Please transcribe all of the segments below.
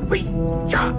Wait, cha.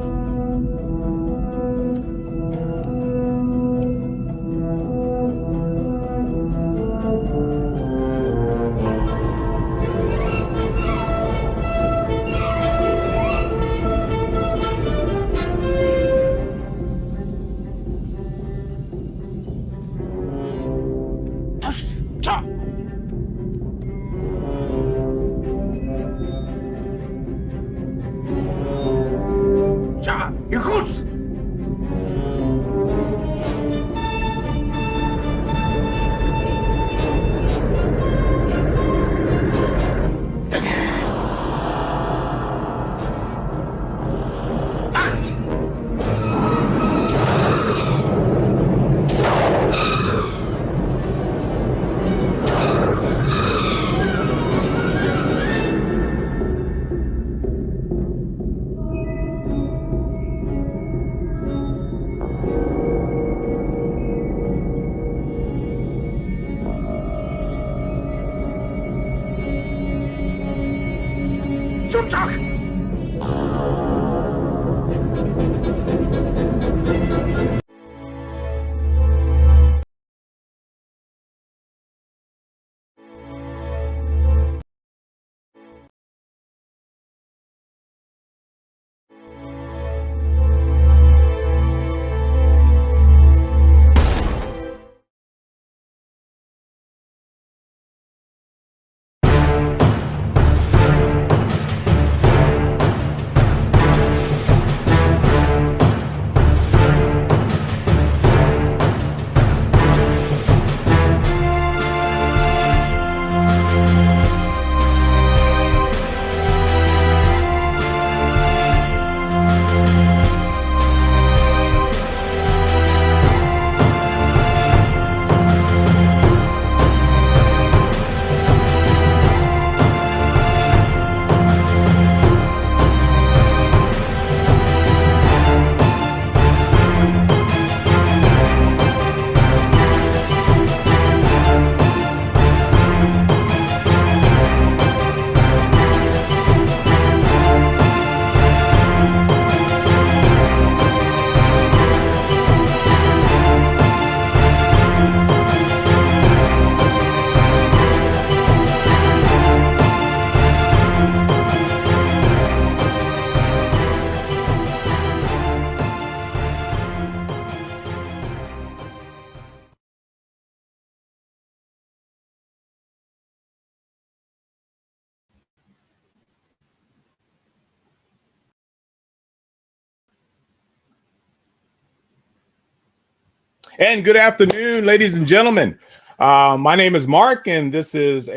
And good afternoon, ladies and gentlemen. My name is Mark, and this is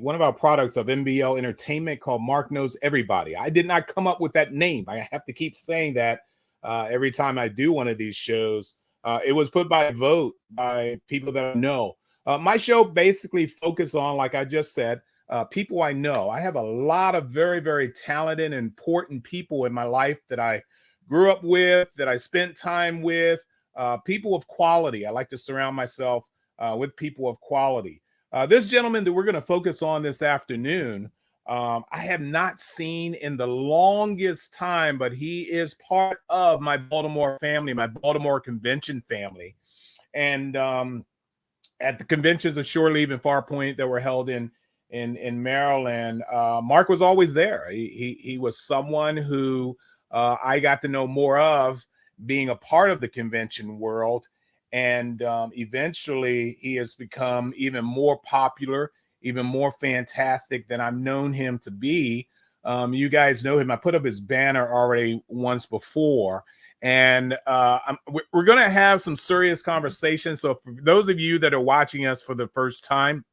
one of our products of MBL Entertainment called Mark Knows Everybody. I did not come up with that name. I have to keep saying that every time I do one of these shows. It was put by vote by people that I know. My show basically focuses on, like I just said, people I know. I have a lot of very, very talented and important people in my life that I grew up with, that I spent time with. People of quality. I like to surround myself with people of quality. This gentleman that we're going to focus on this afternoon, I have not seen in the longest time, but he is part of my Baltimore family, my Baltimore convention family. And at the conventions of Shore Leave and Farpoint that were held in Maryland, Mark was always there. He was someone who I got to know more of, being a part of the convention world. And eventually he has become even more popular, even more fantastic than I've known him to be. You guys know him. I put up his banner already once before. And we're going to have some serious conversations. So for those of you that are watching us for the first time,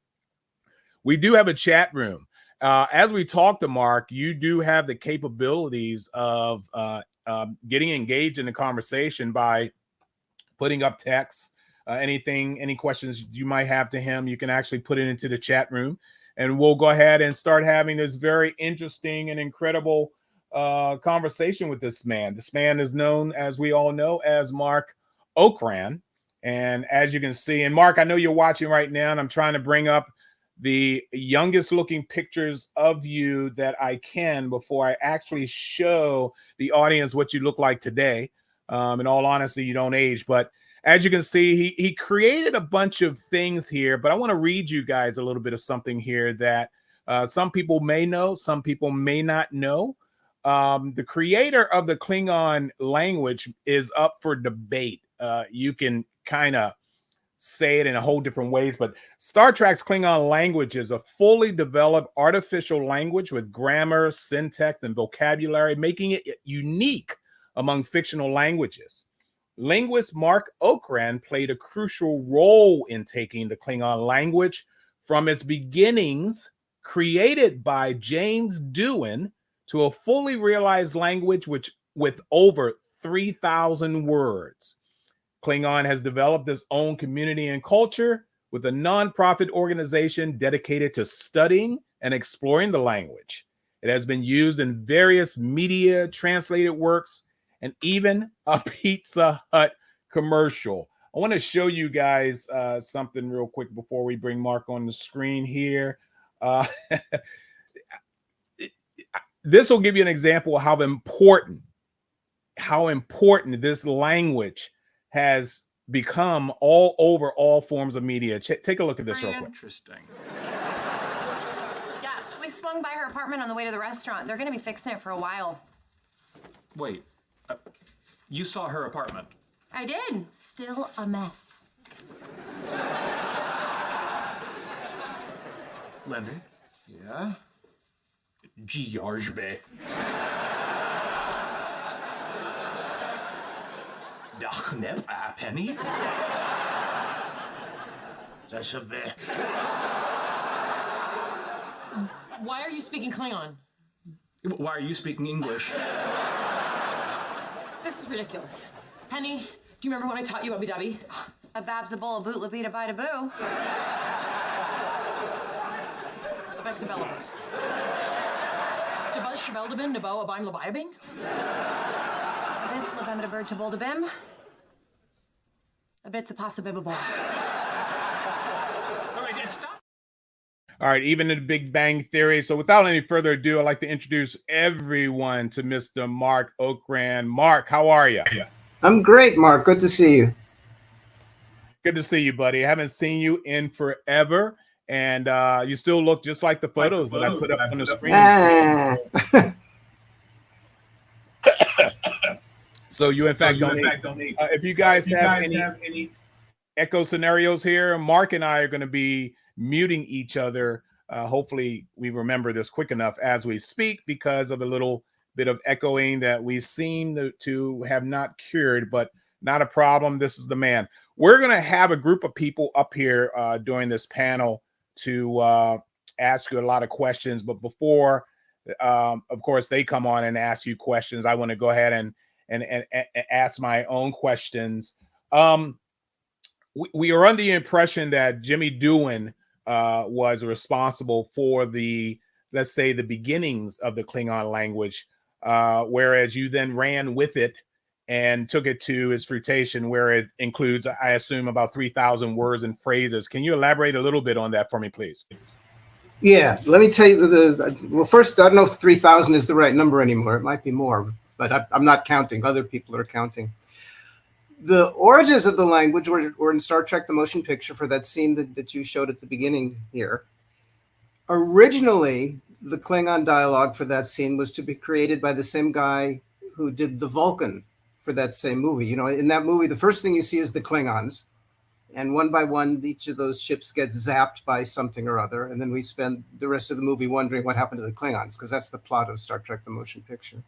we do have a chat room. As we talk to Mark, you do have the capabilities of getting engaged in the conversation by putting up text, any questions you might have to him, you can actually put it into the chat room, and we'll go ahead and start having this very interesting and incredible conversation with this man. This man is known, as we all know, as Marc Okrand. And as you can see, and Mark, I know you're watching right now, and I'm trying to bring up the youngest looking pictures of you that I can before I actually show the audience what you look like today. In all honesty, you don't age, but as you can see, he created a bunch of things here, but I want to read you guys a little bit of something here that some people may know, some people may not know. The creator of the Klingon language is up for debate. You can kind of say it in a whole different ways, but Star Trek's Klingon language is a fully developed artificial language with grammar, syntax, and vocabulary, making it unique among fictional languages. Linguist Marc Okrand played a crucial role in taking the Klingon language from its beginnings, created by James Doohan, to a fully realized language with over 3,000 words. Klingon has developed its own community and culture with a nonprofit organization dedicated to studying and exploring the language. It has been used in various media, translated works, and even a Pizza Hut commercial. I want to show you guys something real quick before we bring Mark on the screen here. This will give you an example of how important this language has become all over all forms of media. Take a look at this real quick. Interesting. Yeah, we swung by her apartment on the way to the restaurant. They're going to be fixing it for a while. Wait, you saw her apartment? I did. Still a mess. Lindy? Yeah? George-be. Dag net, Penny. That's a bit. Why are you speaking Klingon? Why are you speaking English? This is ridiculous. Penny, do you remember when I taught you Ubby Dubby? A bab's a bull, a boot, la bida bida boo. A bex a bellabit. Dabuz shabeldabin, nabo abim labiabing? A bit's la bim da bird to bull da bim. A bit's a possibibable. All right, stop. All right, even in the Big Bang Theory. So without any further ado, I'd like to introduce everyone to Mr. Marc Okrand. Mark, how are you? I'm great, Mark. Good to see you. Good to see you, buddy. I haven't seen you in forever, and you still look just like the photos that I put up on the screen. So you, in fact, don't need. If you guys have any echo scenarios here, Mark and I are going to be muting each other. Hopefully we remember this quick enough as we speak because of a little bit of echoing that we seem to have not cured, but not a problem. This is the man. We're going to have a group of people up here during this panel to ask you a lot of questions. But before, of course, they come on and ask you questions, I want to go ahead and ask my own questions. We are under the impression that Jimmy Doohan was responsible for let's say, the beginnings of the Klingon language, whereas you then ran with it and took it to its fruition, where it includes, I assume, about 3,000 words and phrases. Can you elaborate a little bit on that for me, please? Yeah, let me tell you. Well, first, I don't know if 3,000 is the right number anymore. It might be more, but I'm not counting. Other people are counting. The origins of the language were in Star Trek: The Motion Picture, for that scene that you showed at the beginning here. Originally, the Klingon dialogue for that scene was to be created by the same guy who did the Vulcan for that same movie. You know, in that movie, the first thing you see is the Klingons, and one by one, each of those ships gets zapped by something or other, and then we spend the rest of the movie wondering what happened to the Klingons, because that's the plot of Star Trek: The Motion Picture.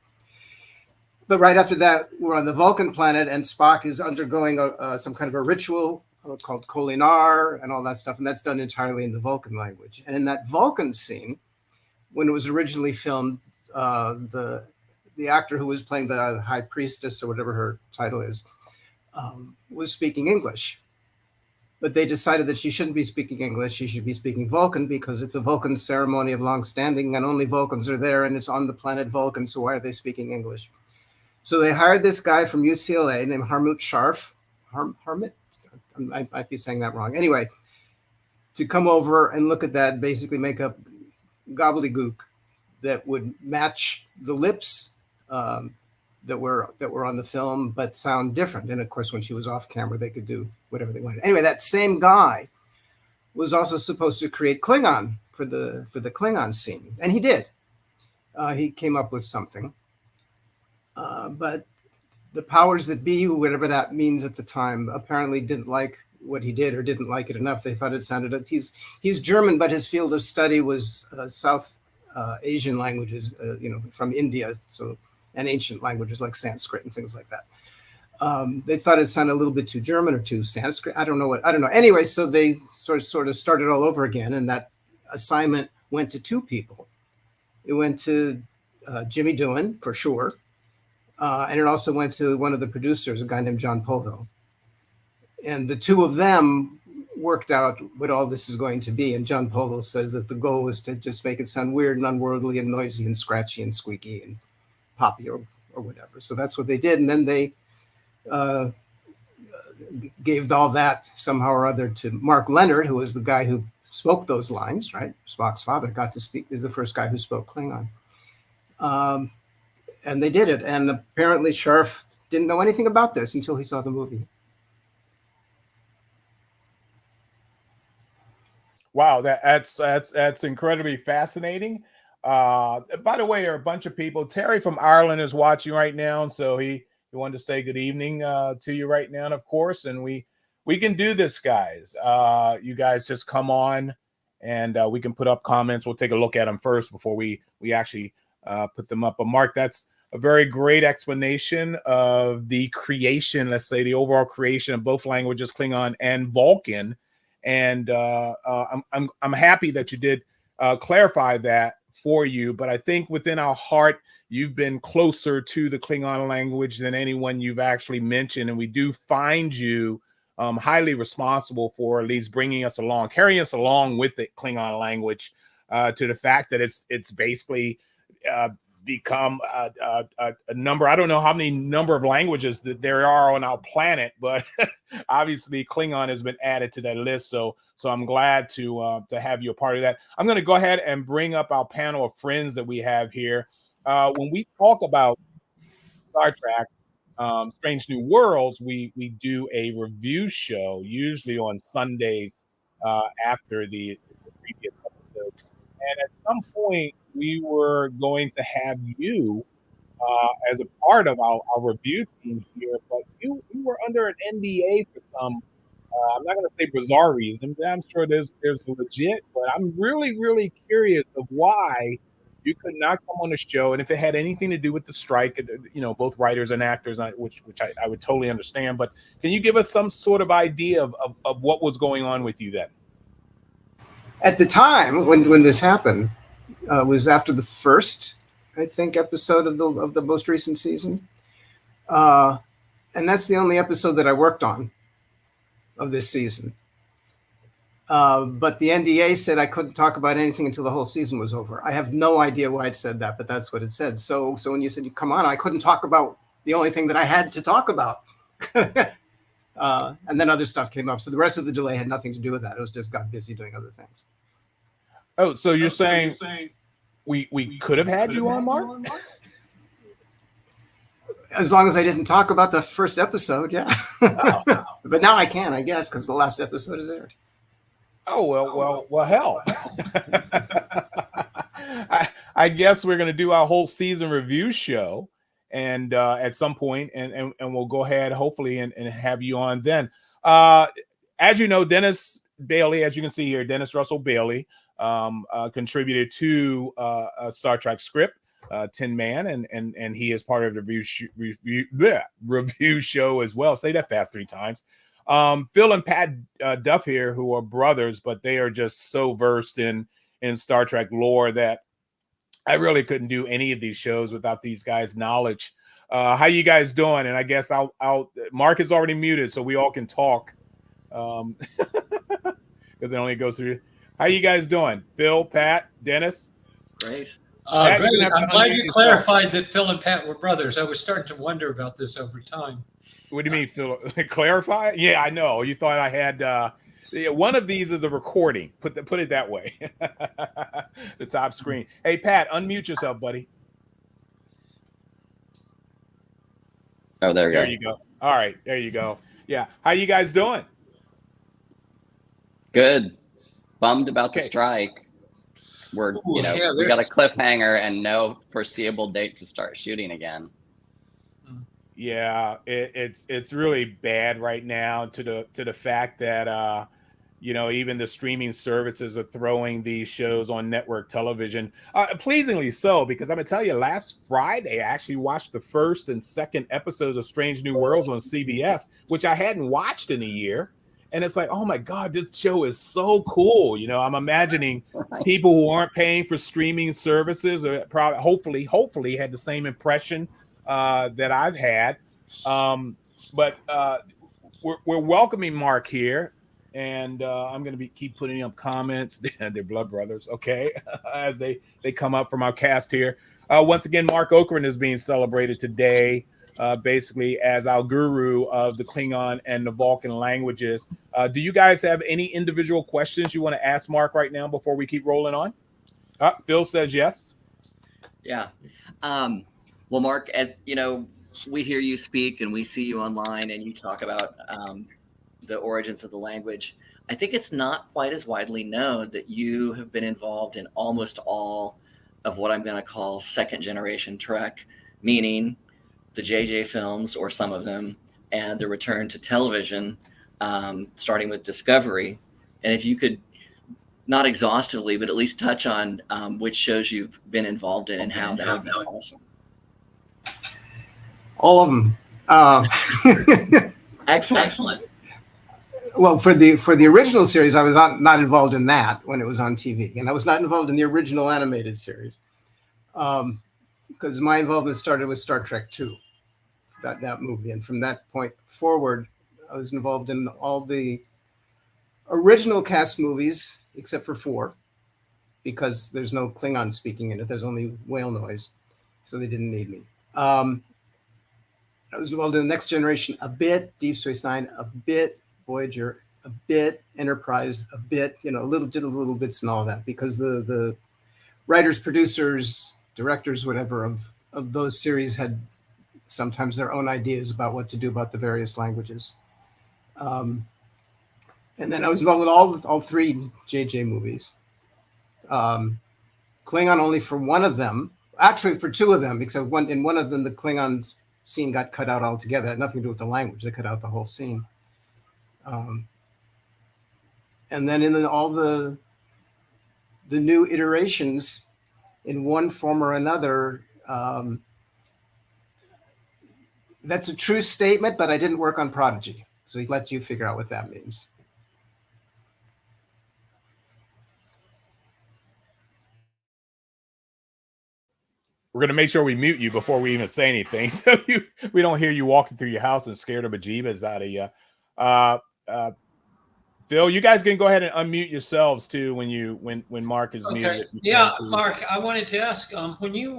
But right after that, we're on the Vulcan planet, and Spock is undergoing some kind of a ritual called Kolinar and all that stuff, and that's done entirely in the Vulcan language. And in that Vulcan scene, when it was originally filmed, the actor who was playing the High Priestess, or whatever her title is, was speaking English. But they decided that she shouldn't be speaking English, she should be speaking Vulcan, because it's a Vulcan ceremony of long standing, and only Vulcans are there, and it's on the planet Vulcan, so why are they speaking English? So they hired this guy from UCLA named Harmut Sharf, Harmut? I might be saying that wrong. Anyway, to come over and look at that, basically make up gobbledygook that would match the lips that were on the film, but sound different. And of course, when she was off camera, they could do whatever they wanted. Anyway, that same guy was also supposed to create Klingon for the Klingon scene, and he did. He came up with something, but the powers that be, whatever that means at the time, apparently didn't like what he did or didn't like it enough. They thought it sounded. He's German, but his field of study was South Asian languages, from India, and ancient languages like Sanskrit and things like that. They thought it sounded a little bit too German or too Sanskrit. I don't know. Anyway, so they sort of started all over again, and that assignment went to two people. It went to Jimmy Doohan, for sure, and it also went to one of the producers, a guy named John Poville. And the two of them worked out what all this is going to be. And John Poville says that the goal was to just make it sound weird and unworldly and noisy and scratchy and squeaky and poppy or whatever. So that's what they did. And then they gave all that somehow or other to Mark Leonard, who was the guy who spoke those lines, right? Spock's father got to speak, is the first guy who spoke Klingon. And they did it. And apparently Sharf didn't know anything about this until he saw the movie. Wow, that's incredibly fascinating. By the way, there are a bunch of people. Terry from Ireland is watching right now, and so he wanted to say good evening to you right now, and of course, and we can do this, guys. You guys just come on, and we can put up comments. We'll take a look at them first before we actually put them up. But Mark, that's a very great explanation of the creation, let's say the overall creation of both languages, Klingon and Vulcan. And I'm happy that you did clarify that for you. But I think within our heart, you've been closer to the Klingon language than anyone you've actually mentioned. And we do find you highly responsible for at least bringing us along, carrying us along with the Klingon language to the fact that it's basically become a number. I don't know how many number of languages that there are on our planet, but obviously Klingon has been added to that list. So I'm glad to have you a part of that. I'm going to go ahead and bring up our panel of friends that we have here. When we talk about Star Trek, Strange New Worlds, we do a review show, usually on Sundays after the previous episode. And at some point, we were going to have you as a part of our review team here, but you were under an NDA for some, I'm not going to say bizarre reason, but I'm sure there's legit, but I'm really, really curious of why you could not come on the show, and if it had anything to do with the strike, both writers and actors, which I would totally understand, but can you give us some sort of idea of what was going on with you then? At the time when this happened, was after the first, I think, episode of the most recent season, and that's the only episode that I worked on of this season. But the NDA said I couldn't talk about anything until the whole season was over. I have no idea why it said that, but that's what it said. So when you said you come on, I couldn't talk about the only thing that I had to talk about. And then other stuff came up. So the rest of the delay had nothing to do with that. It was just got busy doing other things. Oh, so you're saying we could have had you on, Mark? As long as I didn't talk about the first episode, yeah. Oh, wow. But now I can, I guess, because the last episode is aired. Oh, well, hell. I guess we're going to do our whole season review show and at some point, and we'll go ahead, hopefully, and have you on then. As you know, Dennis Bailey, as you can see here, Dennis Russell Bailey, contributed to a Star Trek script, Tin Man, and he is part of the review show as well. Say that fast 3 times. Phil and Pat Duff here, who are brothers, but they are just so versed in Star Trek lore that I really couldn't do any of these shows without these guys' knowledge. How you guys doing? And I guess I'll Mark is already muted, so we all can talk. Because it only goes through. How you guys doing? Phil, Pat, Dennis? Great. Pat, great. I'm glad you yourself. clarified that Phil and Pat were brothers. I was starting to wonder about this over time. What do you mean, Phil? Clarify? Yeah, I know. You thought I had Yeah, one of these is a recording. Put it that way. The top screen. Hey, Pat, unmute yourself, buddy. Oh, there we There go. you go. All right, there you go. Yeah, how you guys doing? Good. Bummed about the Okay. strike. We're, Ooh, we got a there's- cliffhanger and no foreseeable date to start shooting again. Yeah, it's really bad right now to the fact that even the streaming services are throwing these shows on network television. Pleasingly so, because I'm gonna tell you, last Friday I actually watched the first and second episodes of Strange New Worlds on CBS, which I hadn't watched in a year. And it's like, oh my God, this show is so cool. I'm imagining people who aren't paying for streaming services or probably hopefully had the same impression that I've had. But we're welcoming Mark here, and I'm going to keep putting up comments. They're blood brothers, okay, as they come up from our cast here. Once again, Marc Okrand is being celebrated today, basically as our guru of the Klingon and the Vulcan languages. Do you guys have any individual questions you want to ask Mark right now before we keep rolling on? Phil says yes. Yeah. Well, Mark, we hear you speak and we see you online and you talk about the origins of the language. I think it's not quite as widely known that you have been involved in almost all of what I'm going to call second generation Trek, meaning the JJ films or some of them, and the return to television, starting with Discovery. And if you could, not exhaustively, but at least touch on which shows you've been involved in and how, that would be awesome. All of them. Excellent. Well, for the original series, I was not involved in that when it was on TV, and I was not involved in the original animated series because my involvement started with Star Trek II, that movie, and from that point forward, I was involved in all the original cast movies except for 4, because there's no Klingon speaking in it. There's only whale noise, so they didn't need me. I was involved in the Next Generation a bit, Deep Space Nine a bit, Voyager a bit, Enterprise a bit, little bits and all that, because the writers, producers, directors, whatever of those series had sometimes their own ideas about what to do about the various languages. And then I was involved with all 3 JJ movies. Klingon only for one of them, actually for 2 of them, except in one of them the Klingons scene got cut out altogether. It had nothing to do with the language. They cut out the whole scene. And then in all the new iterations, in one form or another, that's a true statement, but I didn't work on Prodigy. So he let you figure out what that means. We're going to make sure we mute you before we even say anything, so we don't hear you walking through your house and scare the bejeebas out of you. Phil, you guys can go ahead and unmute yourselves too when Mark is muted. Yeah, Mark, I wanted to ask, when you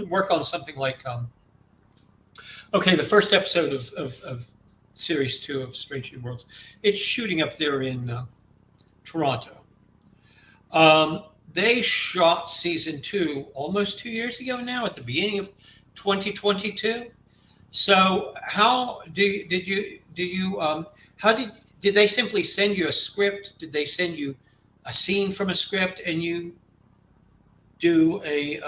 work on something like, the first episode of Series 2 of Strange New Worlds, it's shooting up there in Toronto. They shot season 2 almost 2 years ago now, at the beginning of 2022. So how did they simply send you a script? Did they send you a scene from a script and you do a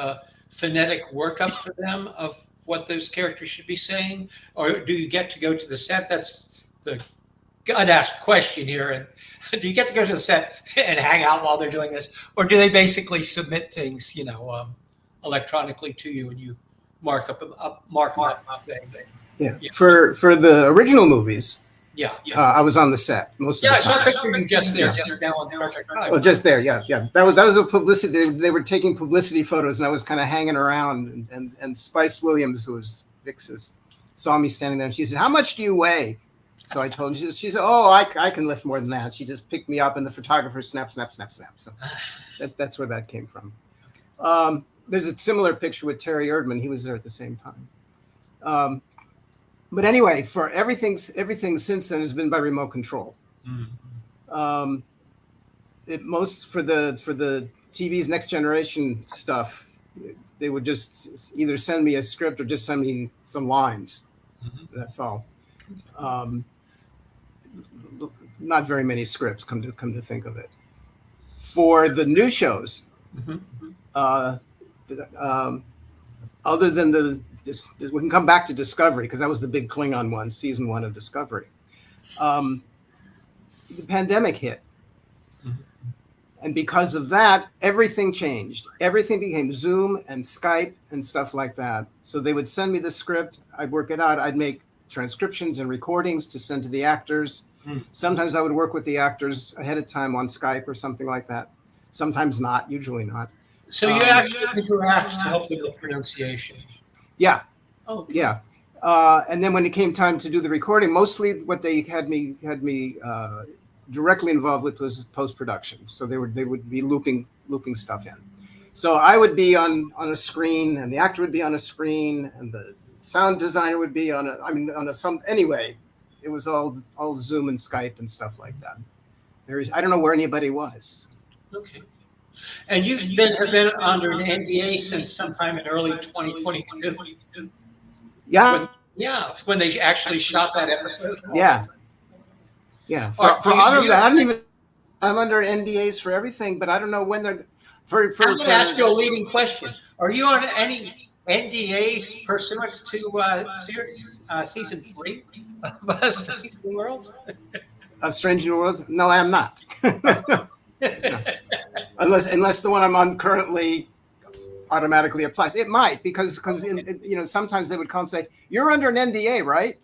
phonetic workup for them of what those characters should be saying? Or do you get to go to the set? That's the God-asked question here. And do you get to go to the set and hang out while they're doing this? Or do they basically submit things, electronically to you and you mark them up? Yeah. For the original movies, Yeah. I was on the set most of the I saw a time. picture of you just there, just now on Star Trek 5. Well, just there, yeah. That was a publicity. They were taking publicity photos, and I was kind of hanging around. And Spice Williams, who was Vix's, saw me standing there, and she said, "How much do you weigh?" So I told her. She said, "Oh, I can lift more than that." She just picked me up, and the photographer snap. So that's where that came from. There's a similar picture with Terry Erdman. He was there at the same time. But anyway, for everything since then has been by remote control. Most for the TV's Next Generation stuff, they would just either send me a script or just send me some lines. Mm-hmm. That's all. Not very many scripts, come to think of it. For the new shows, other than we can come back to Discovery because that was the big Klingon one, season 1 of Discovery. The pandemic hit. And because of that, everything changed. Everything became Zoom and Skype and stuff like that. So they would send me the script. I'd work it out. I'd make transcriptions and recordings to send to the actors. Sometimes I would work with the actors ahead of time on Skype or something like that. Sometimes not, usually not. So you actually interact to help them with pronunciation. Yeah. Oh, okay. Yeah. And then when it came time to do the recording, mostly what they had me directly involved with was post-production. So they would be looping stuff in. So I would be on a screen, and the actor would be on a screen, and the sound designer would be anyway. It was all Zoom and Skype and stuff like that. I don't know where anybody was. Okay. And you've been under an NDA since sometime in early 2022. Yeah. When they actually shot that episode. Yeah. Yeah. For all of that, I'm under NDAs for everything, but I don't know when they're. I'm going to ask you a leading question. Are you on any NDAs pursuant to season 3 of Strange New Worlds? Of Strange New Worlds? No, I am not. No. Unless the one I'm on currently automatically applies. It might because sometimes they would come and say you're under an NDA, right?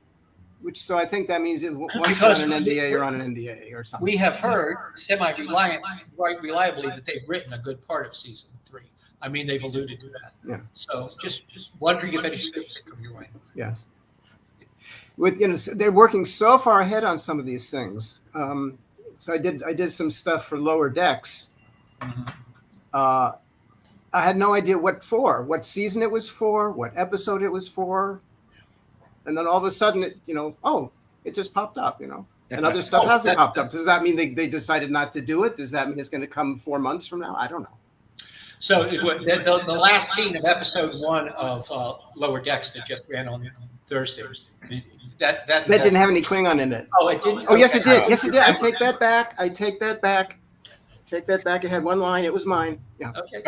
So I think that means once you're on an NDA, you're on an NDA or something. We have heard reliably that they've written a good part of season 3. I mean, they've alluded to that. Yeah. So just wondering if any scripts come your way. Yeah. They're working so far ahead on some of these things. So I did some stuff for Lower Decks. I had no idea what season it was for, what episode it was for. And then all of a sudden, it just popped up, and other stuff hasn't popped up. Does that mean they decided not to do it? Does that mean it's going to come 4 months from now? I don't know. So the last scene of episode 1 of Lower Decks that just ran on Thursday, that didn't have any Klingon in it. Oh, it didn't? Oh, yes, it did. Yes, it did. I take that back. It had one line. It was mine. Yeah. Okay.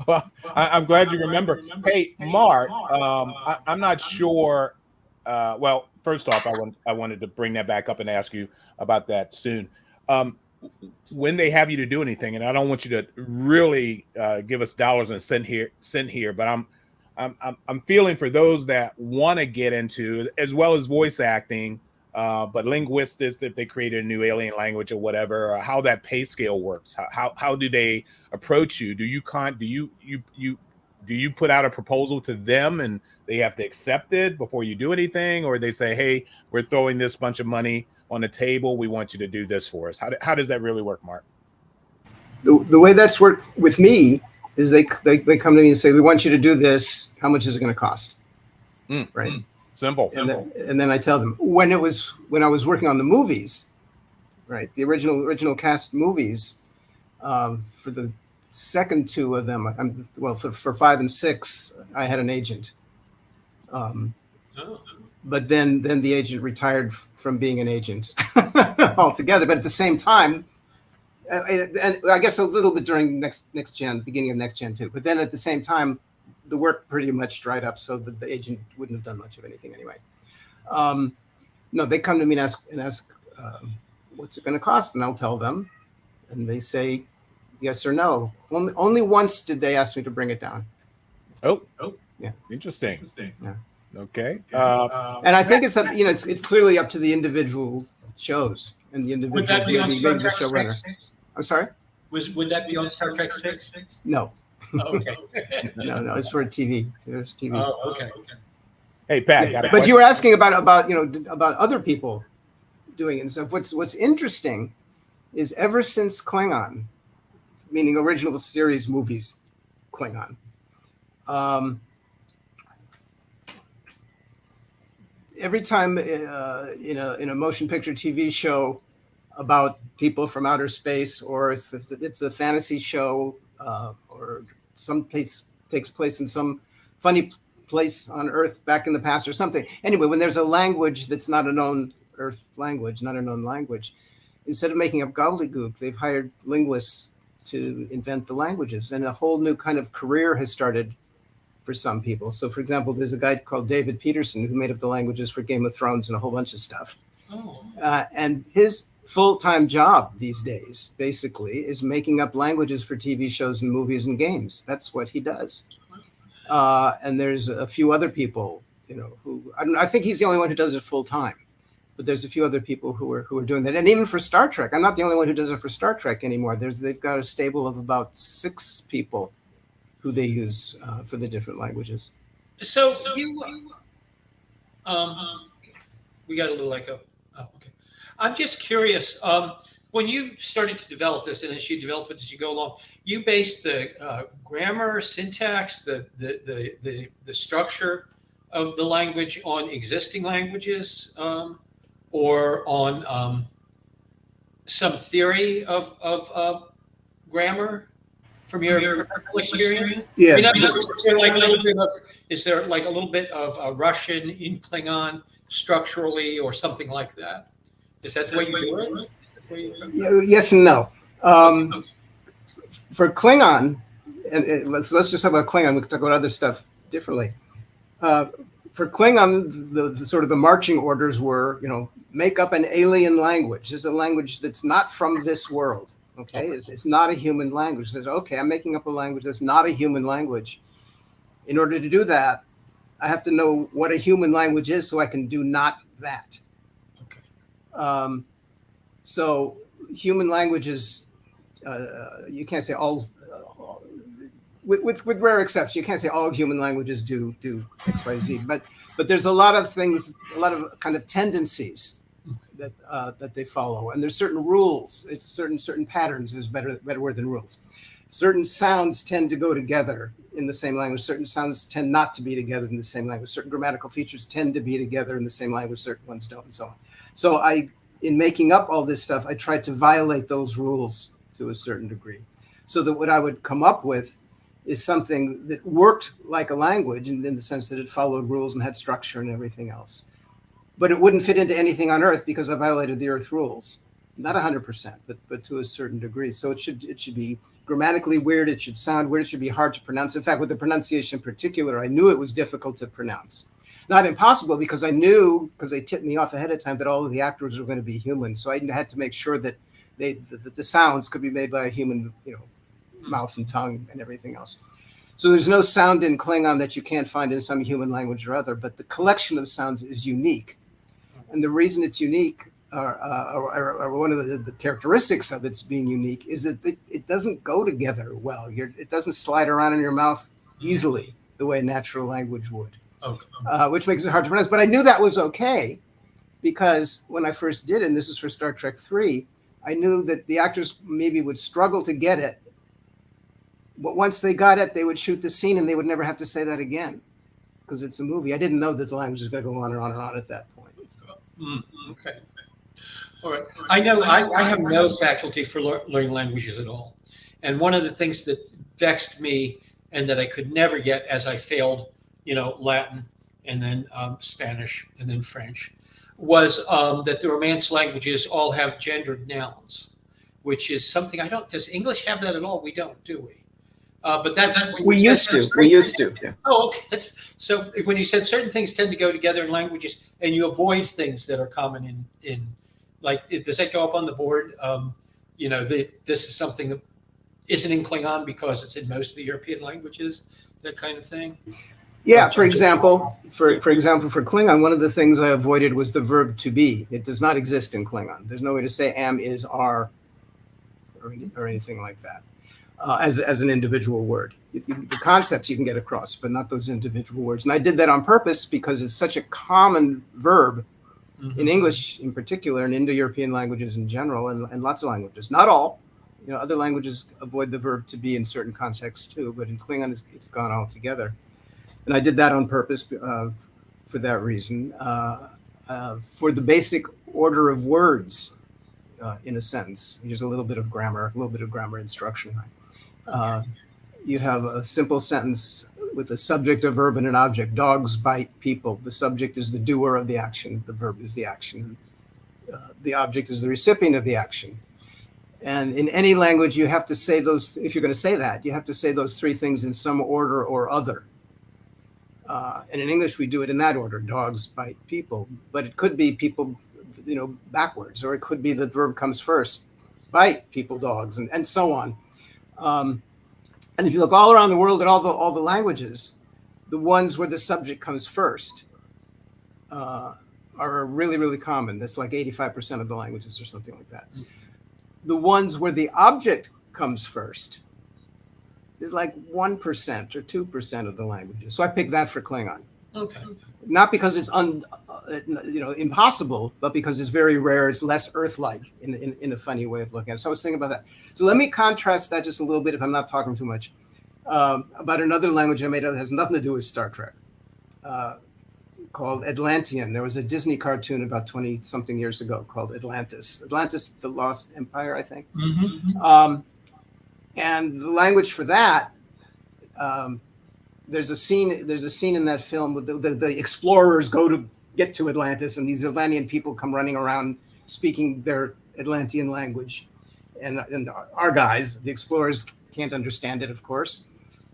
Well, I'm glad you remember. Hey, Mark, I'm not sure. Well, first off, I wanted to bring that back up and ask you about that soon. When they have you to do anything, and I don't want you to really give us dollars and cent here, but I'm feeling for those that want to get into, as well as voice acting, but linguistics, if they created a new alien language or whatever, or how that pay scale works. How do they approach you? Do you put out a proposal to them and they have to accept it before you do anything, or they say, hey, we're throwing this bunch of money on the table, we want you to do this for us? How does that really work, Mark? The way that's worked with me is they come to me and say, we want you to do this. How much is it going to cost? Right. Simple. And then I tell them when I was working on the movies, right? The original cast movies, for the second 2 of them, for 5 and 6, I had an agent. But then the agent retired from being an agent altogether. But at the same time, and I guess a little bit during next gen, beginning of next gen too. But then at the same time, the work pretty much dried up, so the agent wouldn't have done much of anything anyway. No, they come to me and ask what's it going to cost, and I'll tell them, and they say yes or no. Only once did they ask me to bring it down. Oh, yeah, interesting. Yeah. Okay. And I think it's clearly up to the individual shows and the individual. Would that be on Star Trek showrunner. 6? I'm sorry? Would that be on Star Trek 6? No. Oh, okay. No, it's for TV. There's TV. Oh, okay. Hey, Pat, got a but question? you were asking about other people doing it and stuff. What's interesting is ever since Klingon, meaning original series movies, Klingon, every time in a motion picture TV show about people from outer space, or if it's a fantasy show, or some place takes place in some funny place on Earth back in the past or something. Anyway, when there's a language that's not a known Earth language, not a known language, instead of making up gobbledygook, they've hired linguists to invent the languages, and a whole new kind of career has started for some people. So, for example, there's a guy called David Peterson who made up the languages for Game of Thrones and a whole bunch of stuff. Oh. And his full-time job these days, basically, is making up languages for TV shows and movies and games. That's what he does. And there's a few other people, who I think he's the only one who does it full-time. But there's a few other people who are doing that, and even for Star Trek, I'm not the only one who does it for Star Trek anymore. They've got a stable of about 6 people who they use for the different languages. So you, we got a little echo. Oh, okay. I'm just curious. When you started to develop this, and as you develop it as you go along, you based the grammar, syntax, the structure of the language on existing languages, or on some theory of grammar from your experience? Yeah. I mean, is there like a little bit of Russian in Klingon structurally or something like that? Is that the way you do it? Yes and no. For Klingon, and let's just talk about Klingon. We can talk about other stuff differently. For Klingon, the sort of the marching orders were, make up an alien language. This is a language that's not from this world. Okay, it's not a human language. It says, okay, I'm making up a language that's not a human language. In order to do that, I have to know what a human language is, so I can do not that. Okay. So human languages, you can't say all. With rare exceptions, you can't say all human languages do X, Y, Z. But there's a lot of things, a lot of kind of tendencies that they follow, and there's certain rules. It's certain patterns is better word than rules. Certain sounds tend to go together in the same language. Certain sounds tend not to be together in the same language. Certain grammatical features tend to be together in the same language. Certain ones don't, and so on. So in making up all this stuff, I tried to violate those rules to a certain degree, so that what I would come up with is something that worked like a language in the sense that it followed rules and had structure and everything else. But it wouldn't fit into anything on Earth because I violated the Earth rules. Not 100%, but to a certain degree. So it should be grammatically weird. It should sound weird. It should be hard to pronounce. In fact, with the pronunciation in particular, I knew it was difficult to pronounce. Not impossible, because I knew, because they tipped me off ahead of time, that all of the actors were going to be human. So I had to make sure that the sounds could be made by a human, mouth and tongue and everything else. So there's no sound in Klingon that you can't find in some human language or other, but the collection of sounds is unique. And the reason it's unique, or one of the characteristics of its being unique, is that it doesn't go together well. It doesn't slide around in your mouth easily the way natural language would, which makes it hard to pronounce. But I knew that was okay, because when I first did it, and this is for Star Trek 3, I knew that the actors maybe would struggle to get it. But once they got it, they would shoot the scene and they would never have to say that again, because it's a movie. I didn't know that the language was going to go on and on and on at that point. Okay. All right. I know I have no faculty for learning languages at all. And one of the things that vexed me and that I could never get, as I failed, Latin and then Spanish and then French, was that the Romance languages all have gendered nouns, which is something does English have that at all? We don't, do we? But we used to. Yeah. Oh, okay. So when you said certain things tend to go together in languages, and you avoid things that are common in like, does that go up on the board? This is something that isn't in Klingon because it's in most of the European languages, that kind of thing. Yeah. For example, for Klingon, one of the things I avoided was the verb to be. It does not exist in Klingon. There's no way to say am, is, are, or anything like that. As an individual word. The concepts you can get across, but not those individual words. And I did that on purpose because it's such a common verb in English in particular, and Indo-European languages in general, and lots of languages. Not all. Other languages avoid the verb to be in certain contexts too, but in Klingon it's gone altogether. And I did that on purpose for that reason. For the basic order of words in a sentence, here's a little bit of grammar instruction. You have a simple sentence with a subject, a verb, and an object. Dogs bite people. The subject is the doer of the action. The verb is the action. The object is the recipient of the action. And in any language, you have to say those, if you're going to say that, you have to say those three things in some order or other. And in English, we do it in that order. Dogs bite people. But it could be people, backwards, or it could be the verb comes first. Bite people, dogs, and so on. And if you look all around the world at all the languages, the ones where the subject comes first are really, really common. That's like 85% of the languages or something like that. The ones where the object comes first is like 1% or 2% of the languages. So I picked that for Klingon. Okay. Not because it's impossible, but because it's very rare. It's less Earth-like in a funny way of looking at it. So I was thinking about that. So let me contrast that just a little bit, if I'm not talking too much, about another language I made up that has nothing to do with Star Trek, called Atlantean. There was a Disney cartoon about 20-something years ago called Atlantis. Atlantis, the Lost Empire, I think. Mm-hmm. And the language for that, there's a scene in that film with the explorers go to get to Atlantis, and these Atlantean people come running around speaking their Atlantean language. And our guys, the explorers, can't understand it, of course.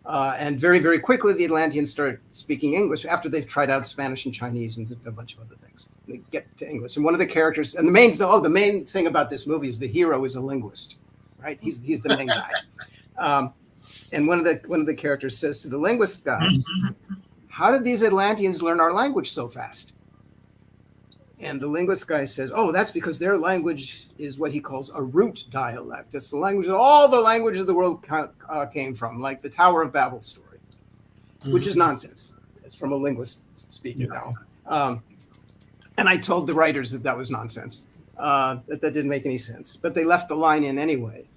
And very, very quickly, the Atlanteans start speaking English after they've tried out Spanish and Chinese and a bunch of other things. They get to English. And one of the characters, and the main thing about this movie is the hero is a linguist, right? He's the main guy. And one of the characters says to the linguist guy, "How did these Atlanteans learn our language so fast?" And the linguist guy says, "Oh, that's because their language is what he calls a root dialect. That's the language that all the languages of the world came from, like the Tower of Babel story," which is nonsense. It's from a linguist speaking now. And I told the writers that was nonsense, that didn't make any sense. But they left the line in anyway.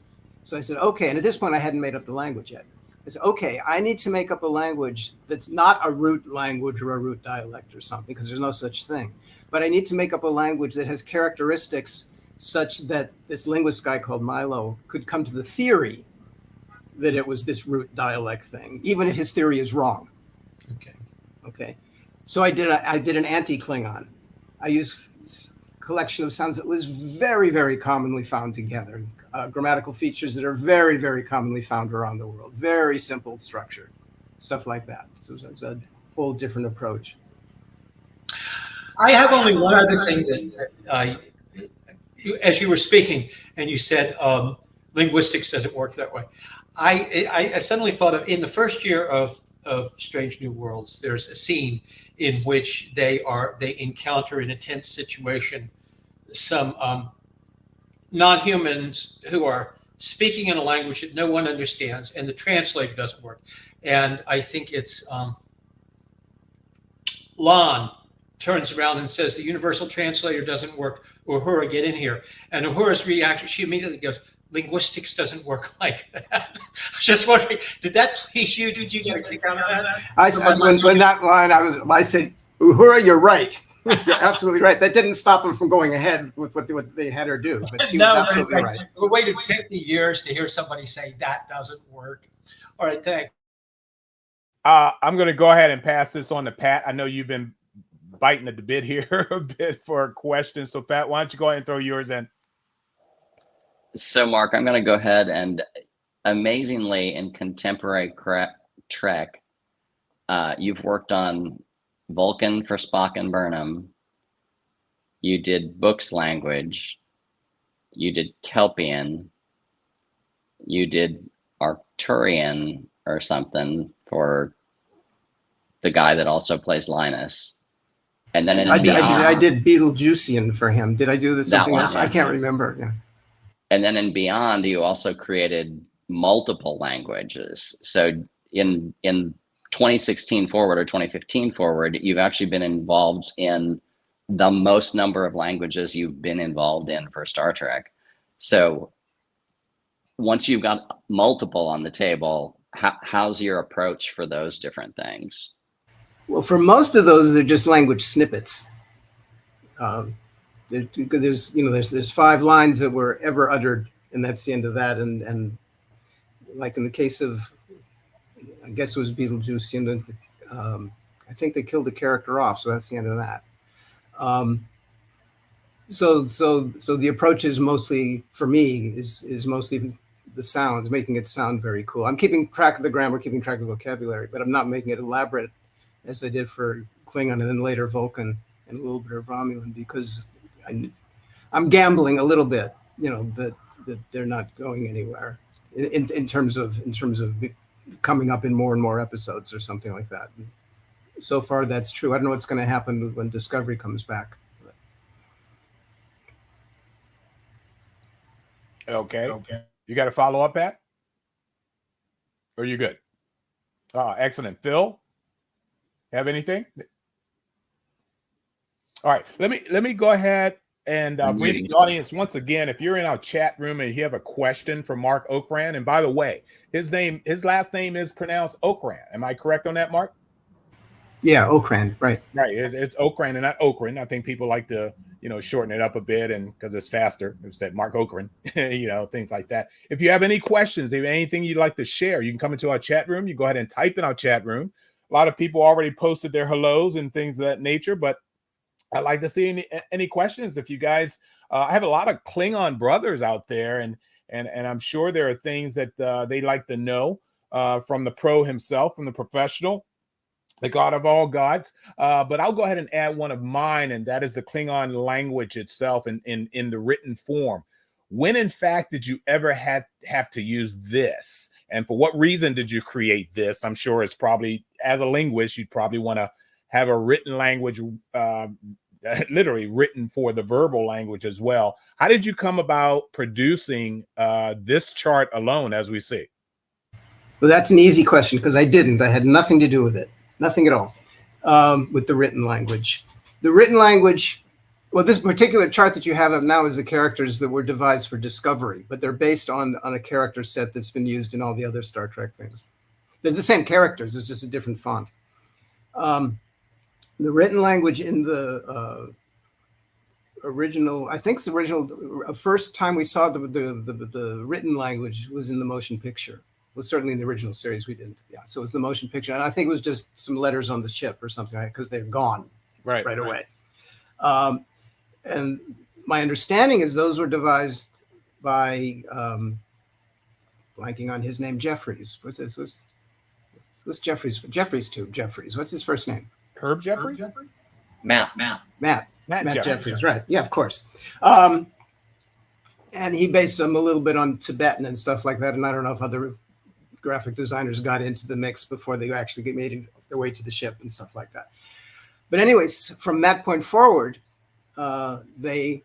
So I said, okay. And at this point, I hadn't made up the language yet. I said, okay, I need to make up a language that's not a root language or a root dialect or something, because there's no such thing. But I need to make up a language that has characteristics such that this linguist guy called Milo could come to the theory that it was this root dialect thing, even if his theory is wrong. Okay. So I did an anti-Klingon. I used a collection of sounds that was very, very commonly found together. Grammatical features that are very, very commonly found around the world. Very simple structure, stuff like that. So it's a whole different approach. I have only one other thing that, as you were speaking, and you said linguistics doesn't work that way. I suddenly thought of, in the first year of Strange New Worlds, there's a scene in which they encounter in a tense situation some non-humans who are speaking in a language that no one understands, and the translator doesn't work. And I think it's Lon turns around and says, "The universal translator doesn't work. Uhura, get in here." And Uhura's reaction, she immediately goes, "Linguistics doesn't work like that." I was just wondering, did that please you? Did you get a kick out of that? When that line, I said, "Uhura, you're right. You're absolutely right." That didn't stop him from going ahead with what they had her do, but she was absolutely right. We waited 50 years to hear somebody say that doesn't work. All right, thanks. I'm going to go ahead and pass this on to Pat. I know you've been biting at the bit here a bit for a question. So Pat, why don't you go ahead and throw yours in? So Mark, I'm going to go ahead and, amazingly, in contemporary Trek, you've worked on Vulcan for Spock and Burnham. You did Book's language. You did Kelpian. You did Arcturian or something for the guy that also plays Linus. And then in Beyond, I did Beetlejuicean for him. Did I do something else? I can't remember. Yeah. And then in Beyond, you also created multiple languages. So in 2016 forward or 2015 forward, you've actually been involved in the most number of languages you've been involved in for Star Trek. So once you've got multiple on the table, how's your approach for those different things? Well, for most of those, they're just language snippets. There's 5 lines that were ever uttered, and that's the end of that. And like in the case of, I guess it was Beetlejuice, I think they killed the character off, so that's the end of that. So the approach is mostly, for me, is mostly the sounds, making it sound very cool. I'm keeping track of the grammar, keeping track of the vocabulary, but I'm not making it elaborate as I did for Klingon and then later Vulcan and a little bit of Romulan, because I'm gambling a little bit, that they're not going anywhere in terms of coming up in more and more episodes or something like that. And so far, that's true. I don't know what's going to happen when Discovery comes back. Okay. You got a follow up, Pat? Or are you good? Oh, excellent. Phil, have anything? All right. Let me go ahead and bring the audience once again. If you're in our chat room and you have a question for Marc Okrand, and by the way, his last name is pronounced Okrand. Am I correct on that, Mark? Yeah, Okrand, right. Right. It's Okrand and not Okrand. I think people like to, shorten it up a bit, and because it's faster. It said Marc Okrand, things like that. If you have any questions, if anything you'd like to share, you can come into our chat room. You go ahead and type in our chat room. A lot of people already posted their hellos and things of that nature, but I'd like to see any questions. If you guys, I have a lot of Klingon brothers out there, and I'm sure there are things that they like to know from the pro himself, from the professional, the God of all gods. But I'll go ahead and add one of mine, and that is the Klingon language itself in the written form. When, in fact, did you ever have to use this? And for what reason did you create this? I'm sure it's probably, as a linguist, you'd probably want to have a written language, literally written for the verbal language as well. How did you come about producing this chart alone, as we see? Well, that's an easy question, because I didn't. I had nothing to do with it. Nothing at all with the written language. The written language, well, this particular chart that you have up now is the characters that were devised for Discovery, but they're based on a character set that's been used in all the other Star Trek things. They're the same characters, it's just a different font. The written language in the original, I think the original, first time we saw the written language was in the motion picture. Well, certainly in the original series we didn't. Yeah, so it was the motion picture. And I think it was just some letters on the ship or something, because they're gone right away. And my understanding is those were devised by, blanking on his name, Jeffries. What's Jeffries? Jeffries too. Jeffries. What's his first name? Herb Jeffries? Matt Jeffries, right. Yeah, of course. And he based them a little bit on Tibetan and stuff like that. And I don't know if other graphic designers got into the mix before they actually made their way to the ship and stuff like that. But anyways, from that point forward, they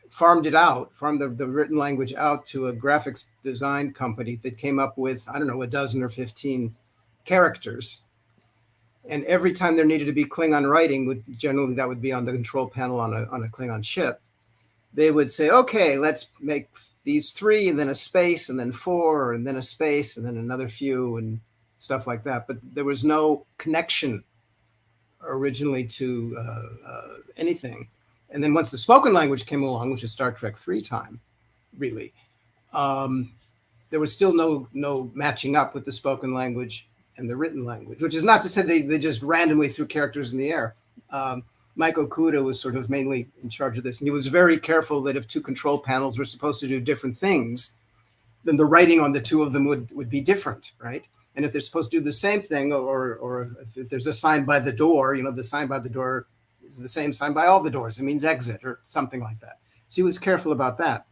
farmed the written language out to a graphics design company that came up with, I don't know, a dozen or 15 characters. And every time there needed to be Klingon writing, generally that would be on the control panel on a Klingon ship, they would say, okay, let's make these 3 and then a space and then 4 and then a space and then another few and stuff like that. But there was no connection originally to anything. And then once the spoken language came along, which is Star Trek 3 time, really, there was still no matching up with the spoken language and the written language, which is not to say they just randomly threw characters in the air. Mike Okuda was sort of mainly in charge of this, and he was very careful that if 2 control panels were supposed to do different things, then the writing on the 2 of them would be different, right? And if they're supposed to do the same thing, or if there's a sign by the door, the sign by the door is the same sign by all the doors. It means exit or something like that. So he was careful about that.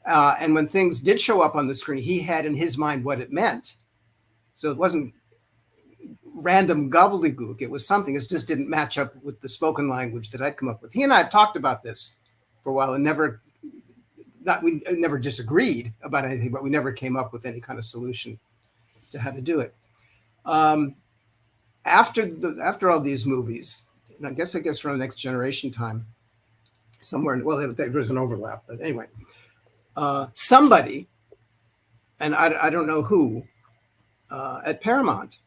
And when things did show up on the screen, he had in his mind what it meant. So it wasn't random gobbledygook. It was something. It just didn't match up with the spoken language that I'd come up with. He and I have talked about this for a while and we never disagreed about anything, but we never came up with any kind of solution to how to do it. After all these movies, and I guess around Next Generation time, somewhere, well, there was an overlap, but anyway, somebody, and I don't know who, at Paramount,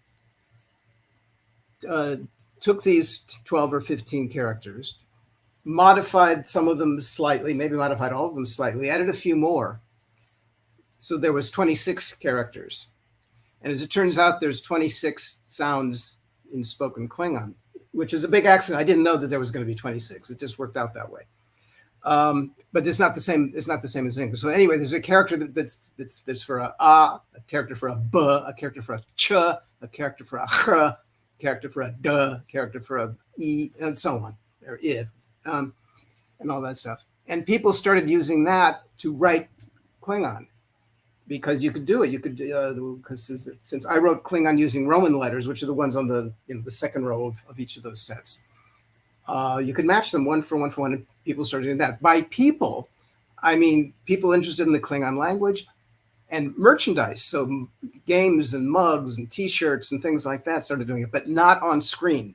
took these 12 or 15 characters, modified some of them slightly, maybe modified all of them slightly, added a few more. So there was 26 characters. And as it turns out, there's 26 sounds in spoken Klingon, which is a big accident. I didn't know that there was going to be 26. It just worked out that way. But it's not the same. It's not the same as English. So anyway, there's a character that's for a character for a b, a character for a ch, a character for a ch, a character for a d, character for a e, and so on, or I, and all that stuff. And people started using that to write Klingon because you could do it. You could because since I wrote Klingon using Roman letters, which are the ones on the the second row of each of those sets. You could match them one for one, and people started doing that. By people, I mean people interested in the Klingon language and merchandise. So games and mugs and T-shirts and things like that started doing it, but not on screen.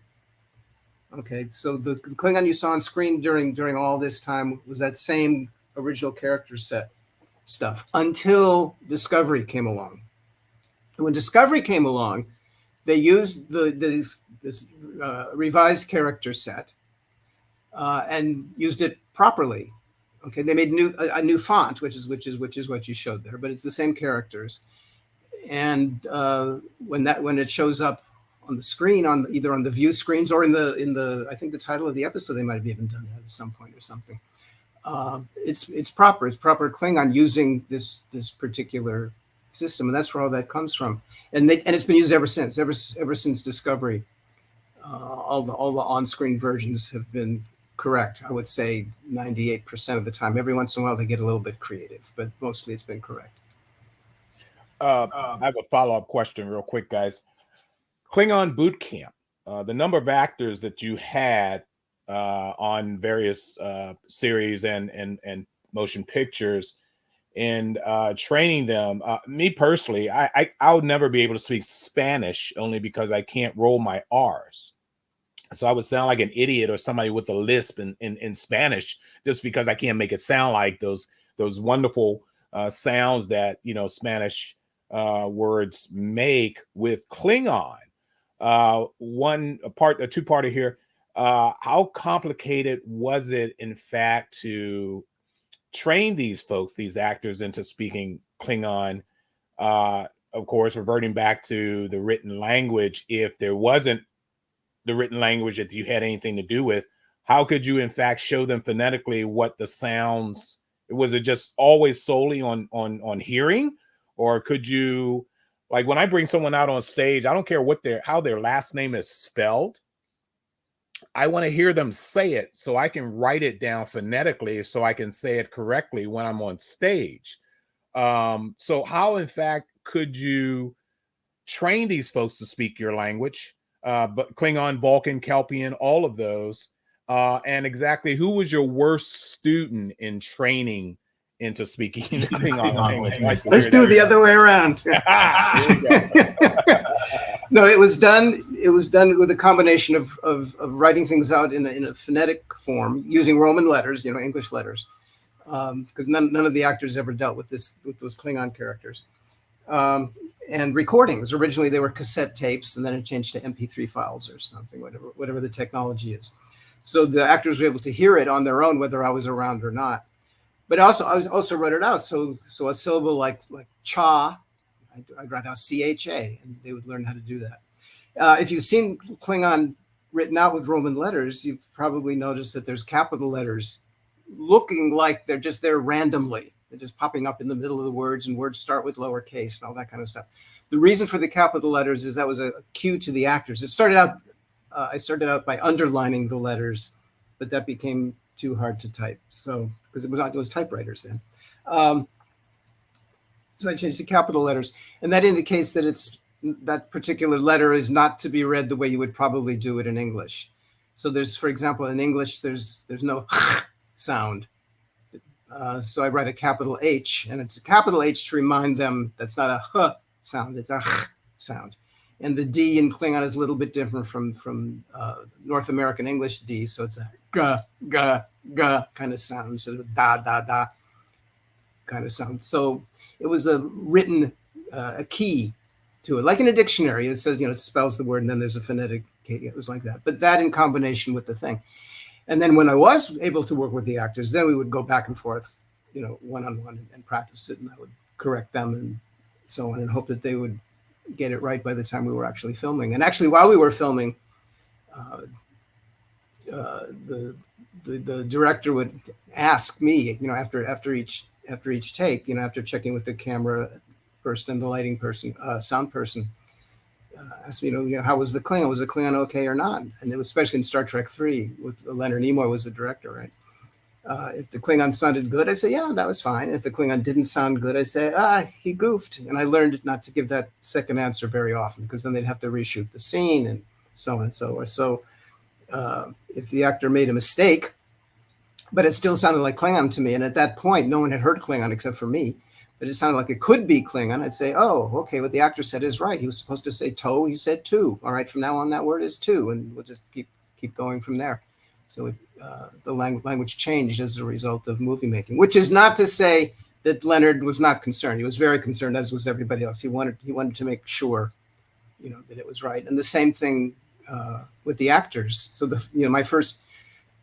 Okay, so the Klingon you saw on screen during all this time was that same original character set stuff until Discovery came along. And when Discovery came along, they used this revised character set. And used it properly. Okay, they made a new font, which is what you showed there, but it's the same characters. And when it shows up on the screen, on either on the view screens or in the I think the title of the episode, they might have even done that at some point or something. It's proper. It's proper Klingon using this particular system, and that's where all that comes from. And it's been used ever since. Ever since Discovery, all the on-screen versions have been correct. I would say 98% of the time. Every once in a while they get a little bit creative, but mostly it's been correct. I have a follow-up question real quick, guys. Klingon Boot Camp, the number of actors that you had on various series and motion pictures and training them. Me personally, I would never be able to speak Spanish only because I can't roll my R's. So I would sound like an idiot or somebody with a lisp in Spanish just because I can't make it sound like those wonderful sounds that Spanish words make with Klingon. A two-parter here. How complicated was it, in fact, to train these folks, these actors, into speaking Klingon? Of course, reverting back to the written language, if there wasn't the written language that you had anything to do with, how could you in fact show them phonetically what the sounds? Was it just always solely on hearing, or could you, like when I bring someone out on stage, I don't care how their last name is spelled. I want to hear them say it so I can write it down phonetically so I can say it correctly when I'm on stage. So how in fact could you train these folks to speak your language? But Klingon, Vulcan, Kelpian, all of those. And exactly who was your worst student in training into speaking the Klingon language? Let's do it the other way around. No, it was done with a combination of writing things out in a phonetic form using Roman letters, English letters, because none of the actors ever dealt with those Klingon characters. And recordings. Originally, they were cassette tapes, and then it changed to MP3 files or something, whatever the technology is. So the actors were able to hear it on their own, whether I was around or not. But I also wrote it out. So a syllable like cha, I'd write out CHA, and they would learn how to do that. If you've seen Klingon written out with Roman letters, you've probably noticed that there's capital letters looking like they're just there randomly. They're just popping up in the middle of the words, and words start with lowercase and all that kind of stuff. The reason for the capital letters is that was a cue to the actors. It started out, I started out by underlining the letters, but that became too hard to type. So, because it was typewriters then. So I changed to capital letters, and that indicates that that particular letter is not to be read the way you would probably do it in English. So there's, for example, in English, there's no sound. So I write a capital H, and it's a capital H to remind them that's not a h sound, it's a h sound. And the D in Klingon is a little bit different from North American English D, so it's a g kind of sound instead of da kind of sound. So it was a written a key to it. Like in a dictionary, it says, it spells the word and then there's a phonetic. It was like that. But that in combination with the thing. And then when I was able to work with the actors, then we would go back and forth, one-on-one and practice it. And I would correct them and so on and hope that they would get it right by the time we were actually filming. And actually, while we were filming, the director would ask me, after each take, after checking with the camera person and the lighting person, sound person, asked me, how was the Klingon? Was the Klingon okay or not? And it was especially in Star Trek 3 with Leonard Nimoy was the director, right? If the Klingon sounded good, I say, yeah, that was fine. If the Klingon didn't sound good, I say, he goofed. And I learned not to give that second answer very often because then they'd have to reshoot the scene and so on and so forth. So if the actor made a mistake, but it still sounded like Klingon to me, and at that point, no one had heard Klingon except for me, but it sounded like it could be Klingon, I'd say, oh, okay, what the actor said is right. He was supposed to say toe, he said two. All right, from now on, that word is two, and we'll just keep going from there. So the language changed as a result of movie making, which is not to say that Leonard was not concerned. He was very concerned, as was everybody else. He wanted to make sure, that it was right. And the same thing with the actors. So my first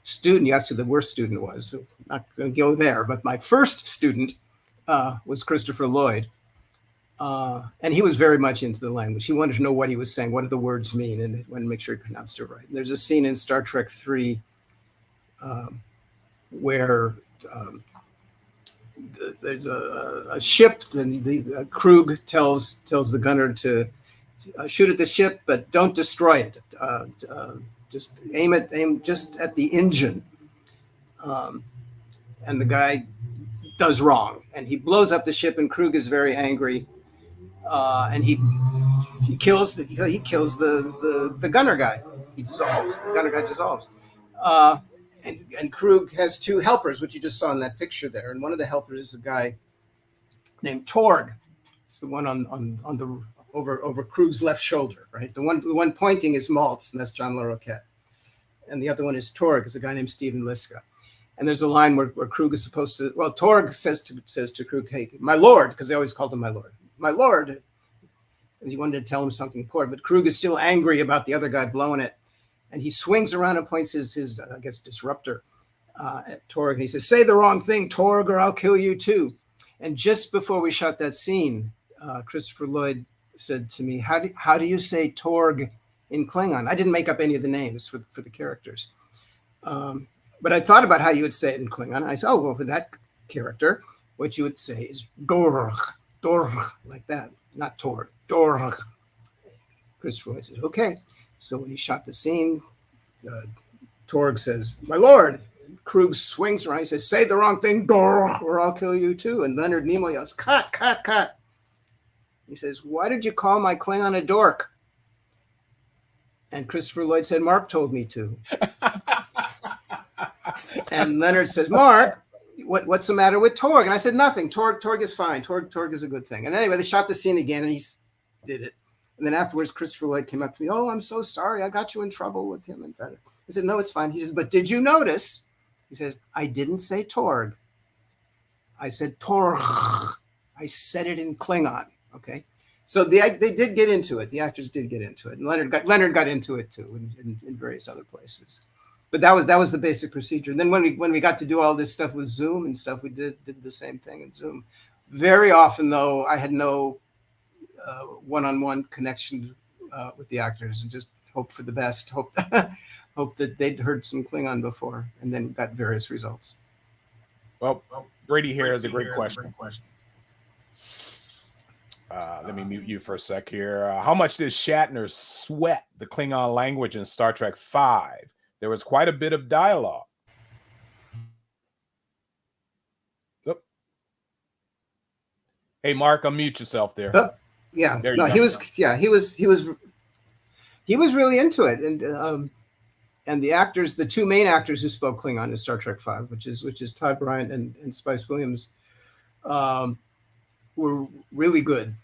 student, you asked who the worst student was. So not going to go there, but my first student was Christopher Lloyd. And he was very much into the language. He wanted to know what he was saying. What do the words mean? And he wanted to make sure he pronounced it right. And there's a scene in Star Trek 3 where there's a ship, and the Krug tells the gunner to shoot at the ship, but don't destroy it. Just aim just at the engine. And the guy does wrong, and he blows up the ship, and Krug is very angry, and he kills the gunner guy. He dissolves. The gunner guy dissolves. And Krug has two helpers, which you just saw in that picture there. And one of the helpers is a guy named Torg. It's the one on the over Krug's left shoulder, right? The one pointing is Maltz, and that's John LaRoquette. And the other one is Torg, is a guy named Stephen Liska. And there's a line where Krug is supposed to, Torg says to Krug, hey, my lord, because they always called him my lord. And he wanted to tell him something important, but Krug is still angry about the other guy blowing it. And he swings around and points his I guess, disruptor at Torg. And he says, say the wrong thing, Torg, or I'll kill you too. And just before we shot that scene, Christopher Lloyd said to me, how do you say Torg in Klingon? I didn't make up any of the names for the characters. But I thought about how you would say it in Klingon. And I said, for that character, what you would say is Dorg, like that, not Torg, Dorg. Christopher Lloyd said, okay. So when he shot the scene, Torg says, my lord. Krug swings around. He says, say the wrong thing, or I'll kill you too. And Leonard Nimoy yells, cut, cut, cut. He says, why did you call my Klingon a dork? And Christopher Lloyd said, Mark told me to. And Leonard says, Mark, what's the matter with Torg? And I said, nothing. Torg is fine. Torg is a good thing. And anyway, they shot the scene again, and he did it. And then afterwards, Christopher Lloyd came up to me. Oh, I'm so sorry. I got you in trouble with him. I said, no, it's fine. He says, but did you notice? He says, I didn't say Torg. I said Torg. I said it in Klingon. Okay. So they did get into it. The actors did get into it. And Leonard got into it too in various other places. But that was the basic procedure. And then when we got to do all this stuff with Zoom and stuff, we did the same thing in Zoom. Very often, though, I had no one-on-one connection with the actors, and just hope for the best, hope that they'd heard some Klingon before, and then got various results. Well, Brady here is a great question. Let me mute you for a sec here. How much did Shatner sweat the Klingon language in Star Trek V? There was quite a bit of dialogue. Hey, Mark, unmute yourself there. Yeah, no, he was really into it, and the actors, the two main actors who spoke Klingon in Star Trek V, which is Todd Bryant and Spice Williams, were really good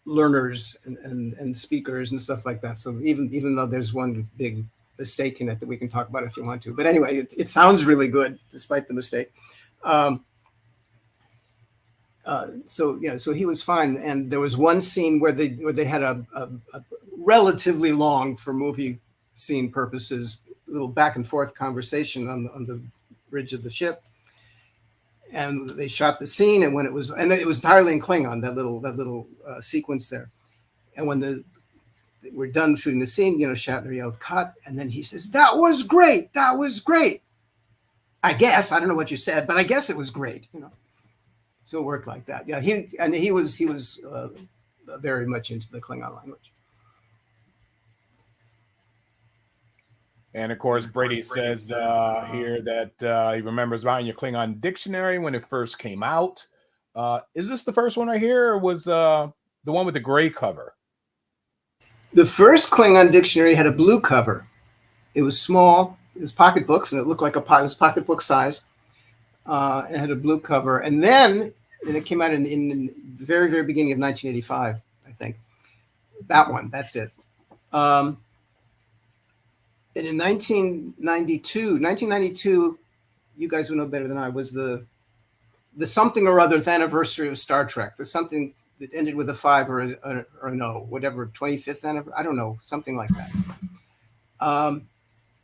learners and speakers and stuff like that. So even though there's one big mistake in it that we can talk about if you want to, but anyway, it sounds really good despite the mistake. So yeah, so he was fine. And there was one scene where they had a relatively long, for movie scene purposes, little back and forth conversation on the bridge of the ship. And they shot the scene, and when it was entirely in Klingon, that little sequence there. And when they were done shooting the scene, Shatner yelled "cut," and then he says, "That was great. That was great. I guess I don't know what you said, but I guess it was great." So it worked like that. Yeah, he was very much into the Klingon language. And of course, Brady says here that he remembers buying your Klingon dictionary when it first came out. Is this the first one I hear, or was the one with the gray cover? The first Klingon dictionary had a blue cover. It was small. It was pocketbooks, and it looked like it was pocketbook size. It had a blue cover, and it came out in the very, very beginning of 1985, I think. That one. That's it. And in 1992, you guys would know better than I, was the something or other anniversary of Star Trek. The something that ended with a 5 or an O, whatever, 25th anniversary, I don't know, something like that.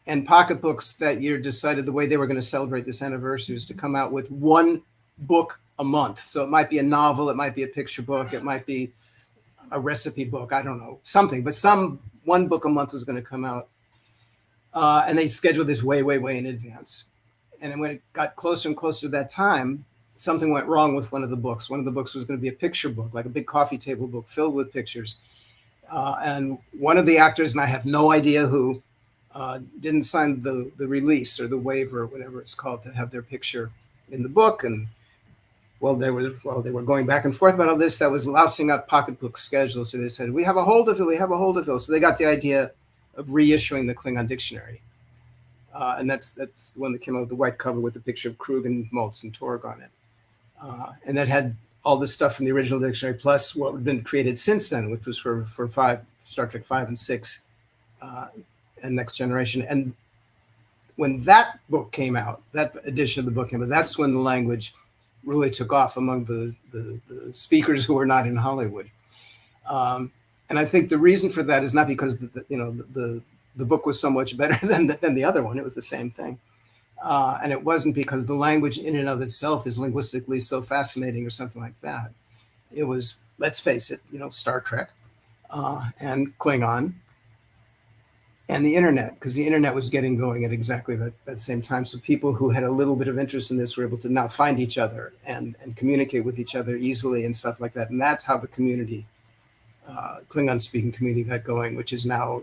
And Pocketbooks that year decided the way they were going to celebrate this anniversary was to come out with one book a month. So it might be a novel, it might be a picture book, it might be a recipe book, I don't know, something, but one book a month was going to come out. And they scheduled this way, way, way in advance. And then when it got closer and closer to that time, something went wrong with one of the books. One of the books was going to be a picture book, like a big coffee table book filled with pictures. And one of the actors, and I have no idea who, didn't sign the release or the waiver or whatever it's called to have their picture in the book. And they were going back and forth about all this. That was lousing up Pocketbook's schedule. So they said, we have a hold of it. We have a hold of it. So they got the idea of reissuing the Klingon dictionary. And that's the one that came out with the white cover with the picture of Krug and Maltz and Torg on it. And that had all this stuff from the original dictionary, plus what had been created since then, which was for Star Trek 5 and 6 and Next Generation. And when that book came out, that edition of the book came out, that's when the language really took off among the speakers who were not in Hollywood. And I think the reason for that is not because the book was so much better than the other one. It was the same thing. And it wasn't because the language in and of itself is linguistically so fascinating or something like that. It was, let's face it, Star Trek and Klingon and the internet, because the internet was getting going at exactly that same time. So people who had a little bit of interest in this were able to now find each other and communicate with each other easily and stuff like that. And that's how the community, Klingon-speaking community, got going, which is now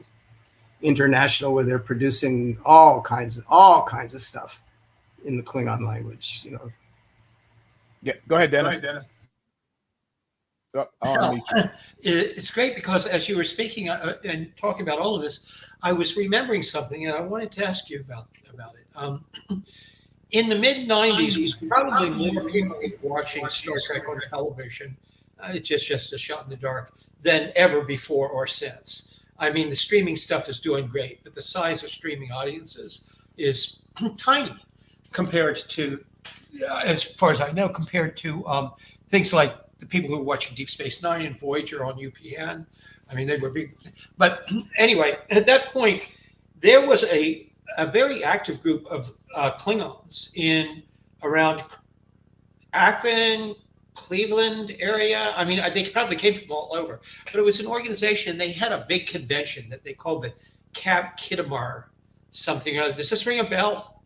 international, where they're producing all kinds of stuff in the Klingon language. Yeah, go ahead, Dennis. It's great because as you were speaking and talking about all of this, I was remembering something, and I wanted to ask you about it. In the mid '90s, probably more people watching Star Trek on television. It's just a shot in the dark than ever before or since. I mean, the streaming stuff is doing great, but the size of streaming audiences is tiny compared to, as far as I know, compared to things like the people who were watching Deep Space Nine and Voyager on UPN. I mean, they were big. But anyway, at that point, there was a very active group of Klingons in around Akron, Cleveland area. I mean, they probably came from all over, but it was an organization. They had a big convention that they called the Cap Kittimar something or other. Does this ring a bell?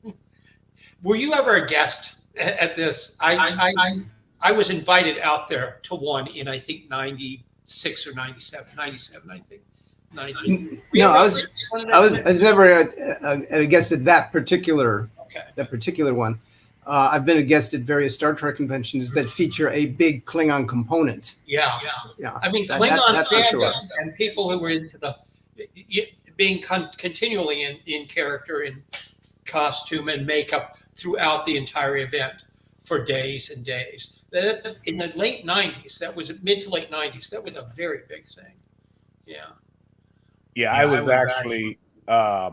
Were you ever a guest at this? I was invited out there to one in, I think, 96 or 97, I think. 90. No, I was never a guest at that particular one. I've been a guest at various Star Trek conventions that feature a big Klingon component. Yeah. I mean, Klingon fandom and people who were into being continually in character, in costume and makeup throughout the entire event for days and days. In the late 90s, that was mid to late 90s, that was a very big thing. Yeah, I was actually I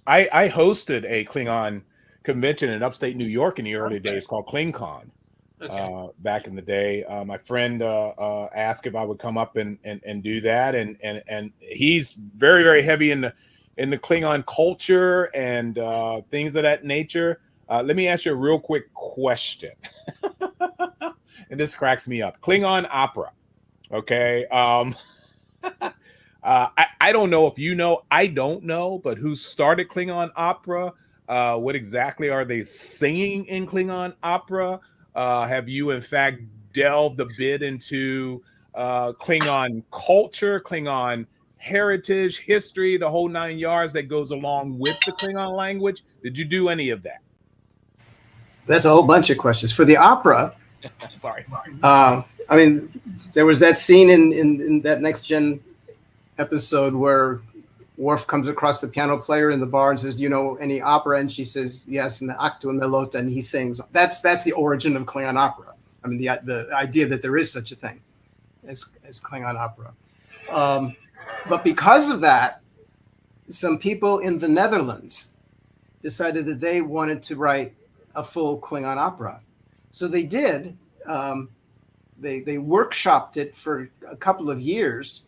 hosted a Klingon convention in upstate New York in the early days called KlingCon. back in the day. My friend asked if I would come up and do that, and he's very, very heavy in the Klingon culture and things of that nature. Let me ask you a real quick question, and this cracks me up. Klingon opera, okay? I don't know if you know. I don't know, but who started Klingon opera? What exactly are they singing in Klingon opera? Have you, in fact, delved a bit into Klingon culture, Klingon heritage, history, the whole 9 yards that goes along with the Klingon language? Did you do any of that? That's a whole bunch of questions. For the opera, sorry. I mean, there was that scene in that Next Gen episode where Worf comes across the piano player in the bar and says, "Do you know any opera?" And she says, "Yes," and the Actu Melota, and he sings. That's the origin of Klingon opera. I mean, the idea that there is such a thing as Klingon opera. But because of that, some people in the Netherlands decided that they wanted to write a full Klingon opera. So they did. They workshopped it for a couple of years.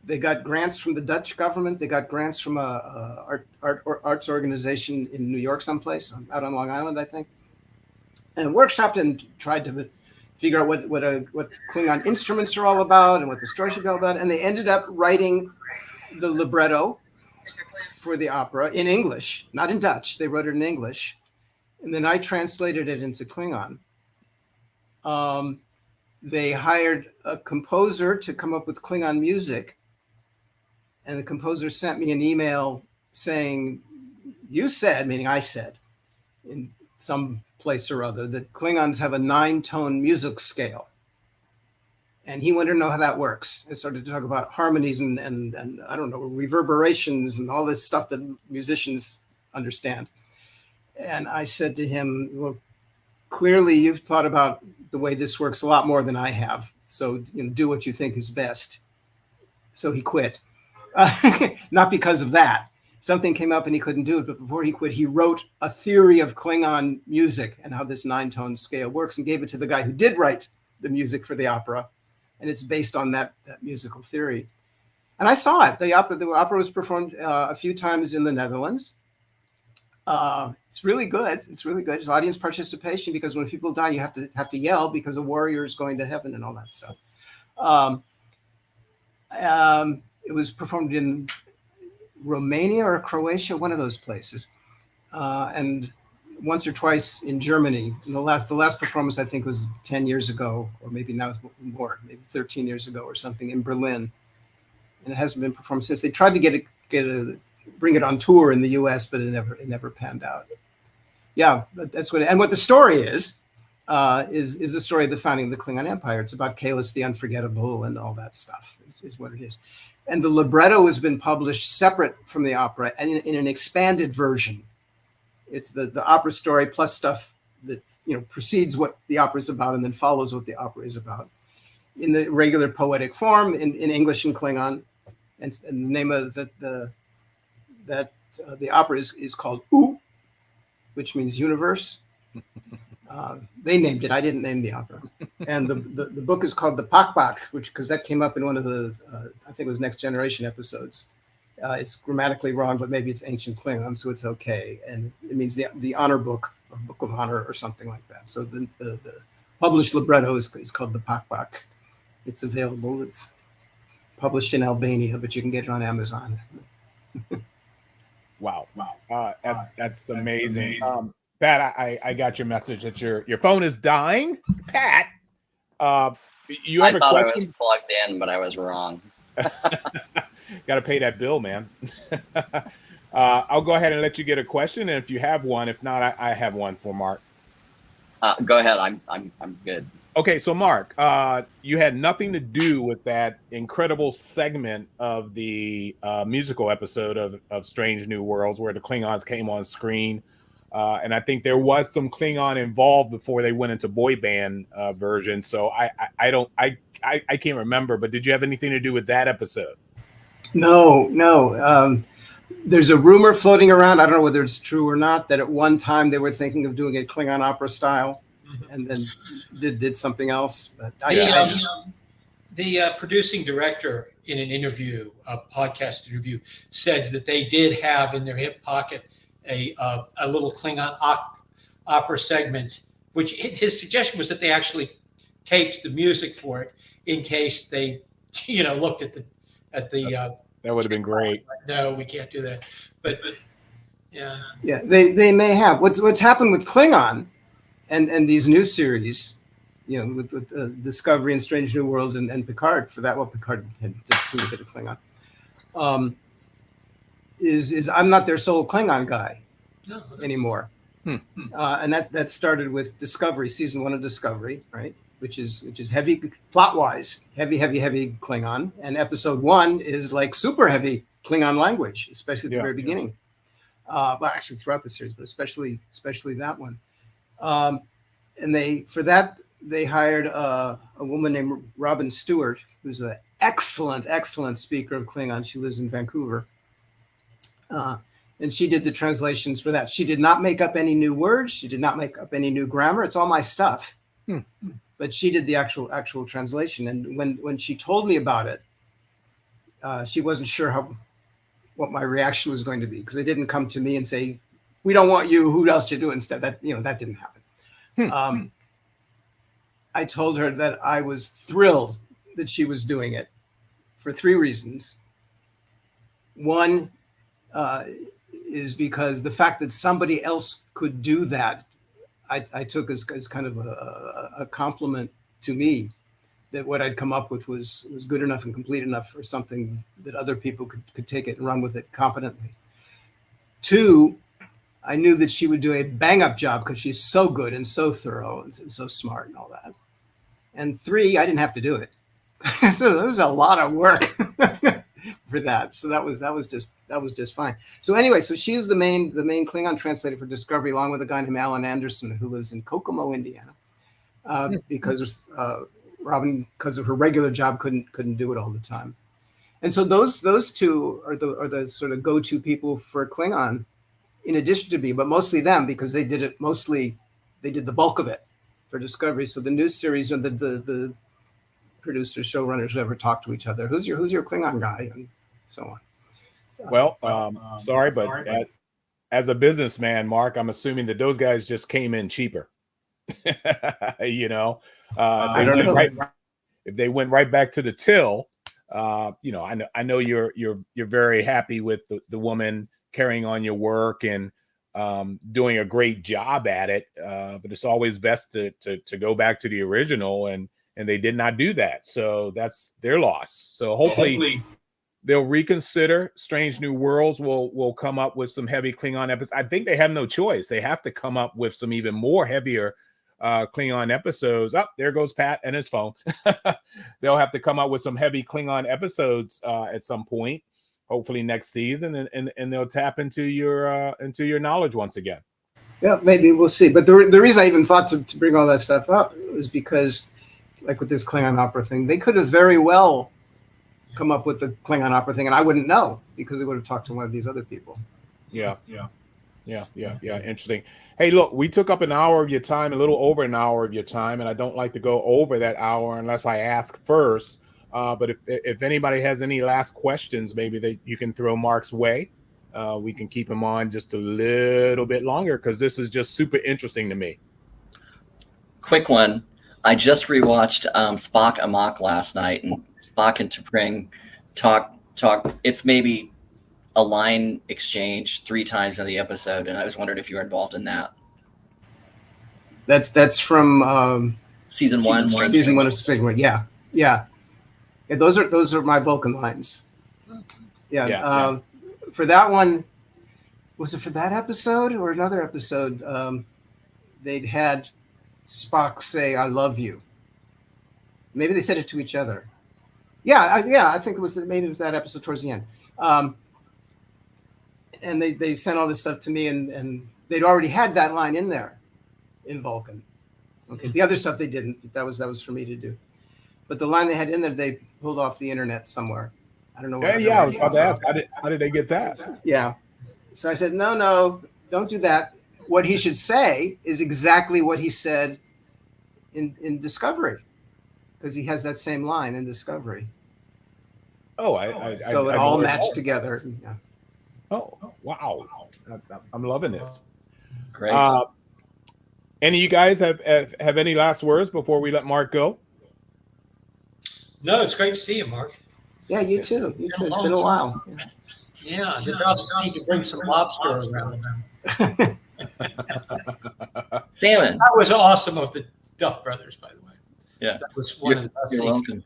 They got grants from the Dutch government. They got grants from a arts organization in New York, someplace out on Long Island, I think, and workshopped and tried to figure out what Klingon instruments are all about and what the story should be all about. And they ended up writing the libretto for the opera in English, not in Dutch. They wrote it in English, and then I translated it into Klingon. They hired a composer to come up with Klingon music. And the composer sent me an email saying, "You said," meaning I said, in some place or other, that Klingons have a 9-tone music scale. And he wanted to know how that works. I started to talk about harmonies and I don't know, reverberations and all this stuff that musicians understand. And I said to him, "Well, clearly you've thought about the way this works a lot more than I have. So, do what you think is best." So he quit. Not because of that. Something came up and he couldn't do it. But before he quit, he wrote a theory of Klingon music and how this 9-tone scale works and gave it to the guy who did write the music for the opera. And it's based on that musical theory. And I saw it. The opera was performed a few times in the Netherlands. It's really good. It's really good. It's audience participation, because when people die, you have to yell because a warrior is going to heaven and all that stuff. It was performed in Romania or Croatia, one of those places, and once or twice in Germany. And the last performance, I think, was 10 years ago, or maybe now more, maybe 13 years ago or something, in Berlin. And it hasn't been performed since. They tried to bring it on tour in the U.S., but it never panned out. Yeah, that's what the story is the story of the founding of the Klingon Empire. It's about Kahless the Unforgettable and all that stuff. Is what it is. And the libretto has been published separate from the opera and in an expanded version. It's the opera story plus stuff that precedes what the opera is about and then follows what the opera is about, in the regular poetic form in English and Klingon. And the name of the opera is called U, which means universe. They named it. I didn't name the opera. And the book is called the Pakpak, because that came up in one of the, I think it was Next Generation episodes. It's grammatically wrong, but maybe it's ancient Klingon, so it's okay. And it means the honor book, or book of honor, or something like that. So the published libretto is called the Pakpak. It's available. It's published in Albania, but you can get it on Amazon. Wow. That's amazing. Pat, I got your message that your phone is dying. Pat, you have a question? I was plugged in, but I was wrong. Got to pay that bill, man. I'll go ahead and let you get a question, and if you have one, if not, I have one for Mark. Go ahead. I'm good. Okay, so Mark, you had nothing to do with that incredible segment of the musical episode of Strange New Worlds where the Klingons came on screen. And I think there was some Klingon involved before they went into boy band version. So I can't remember, but did you have anything to do with that episode? No. There's a rumor floating around, I don't know whether it's true or not, that at one time they were thinking of doing a Klingon opera style. and then did something else. But the producing director in an interview, a podcast interview, said that they did have in their hip pocket a little Klingon opera segment, which his suggestion was that they actually taped the music for it in case they, looked at the that would have been great. No, we can't do that. But yeah, they may have. What's happened with Klingon and these new series, with Discovery and Strange New Worlds and Picard, for that, Picard had just a bit of Klingon, is I'm not their sole Klingon guy anymore. And that started with Discovery, season 1 of Discovery, right? Which is heavy plot-wise, heavy Klingon, and episode 1 is like super heavy Klingon language, especially at the very beginning. Well, actually throughout the series, but especially that one. And they hired a woman named Robin Stewart, who's an excellent speaker of Klingon. She lives in Vancouver. And she did the translations for that. She did not make up any new words. She did not make up any new grammar. It's all my stuff. But she did the actual translation. And when she told me about it, she wasn't sure what my reaction was going to be, because they didn't come to me and say, "We don't want you. Who else to do it instead?" That didn't happen. I told her that I was thrilled that she was doing it for 3 reasons. One is because the fact that somebody else could do that, I took as kind of a compliment to me, that what I'd come up with was good enough and complete enough for something that other people could take it and run with it competently. 2, I knew that she would do a bang-up job because she's so good and so thorough and so smart and all that. And 3, I didn't have to do it. So it was a lot of work for that. So that was just fine. So anyway, so she's the main Klingon translator for Discovery, along with a guy named Alan Anderson, who lives in Kokomo, Indiana, because Robin, because of her regular job, couldn't do it all the time. And so those 2 are the sort of go-to people for Klingon, in addition to me, but mostly them, because they did the bulk of it for Discovery. So the new series, and the producers, showrunners, whoever talk to each other, who's your Klingon guy, and so on. Well, sorry, but as a businessman, Mark, I'm assuming that those guys just came in cheaper. I don't know. If they went right back to the till, I know you're very happy with the woman carrying on your work and doing a great job at it, but it's always best to go back to the original, and they did not do that, so that's their loss. So hopefully they'll reconsider. Strange New Worlds will come up with some heavy Klingon episodes. I think they have no choice. They have to come up with some even more heavier Klingon episodes. There goes Pat and his phone. They'll have to come up with some heavy Klingon episodes at some point, hopefully next season, and they'll tap into your knowledge once again. Yeah, maybe we'll see. But the reason I even thought to bring all that stuff up was because, like with this Klingon opera thing, they could have very well come up with the Klingon opera thing, and I wouldn't know, because they would have talked to one of these other people. Yeah. Interesting. Hey, look, we took up an hour of your time, a little over an hour of your time, and I don't like to go over that hour unless I ask first. But if anybody has any last questions, maybe you can throw Mark's way. We can keep him on just a little bit longer, because this is just super interesting to me. Quick one. I just rewatched Spock Amok last night, and Spock and T'Pring talk. It's maybe a line exchange 3 times in the episode, and I was wondering if you were involved in that. That's from season 1. Season 1 of Strange New Worlds. Yeah. Those are my Vulcan lines. Yeah. For that one, was it for that episode or another episode? They'd had Spock say, "I love you." Maybe they said it to each other. I think maybe it was that episode towards the end. And they sent all this stuff to me, and they'd already had that line in there in Vulcan. Okay, the other stuff they didn't. That was for me to do. But the line they had in there, they pulled off the internet somewhere. I don't know. I was about to ask, how did they get that? Yeah. So I said, no, don't do that. What he should say is exactly what he said in Discovery, because he has that same line in Discovery. Oh, So it all matched together. Yeah. Oh, wow. I'm loving this. Great. Any of you guys have any last words before we let Mark go? No, it's great to see you, Mark. Yeah, you too. You too. It's been a while. Yeah, the Duffs need to bring some lobster around. Salmon. That was awesome of the Duff brothers, by the way. Yeah. That was one of the best You're scenes. welcome.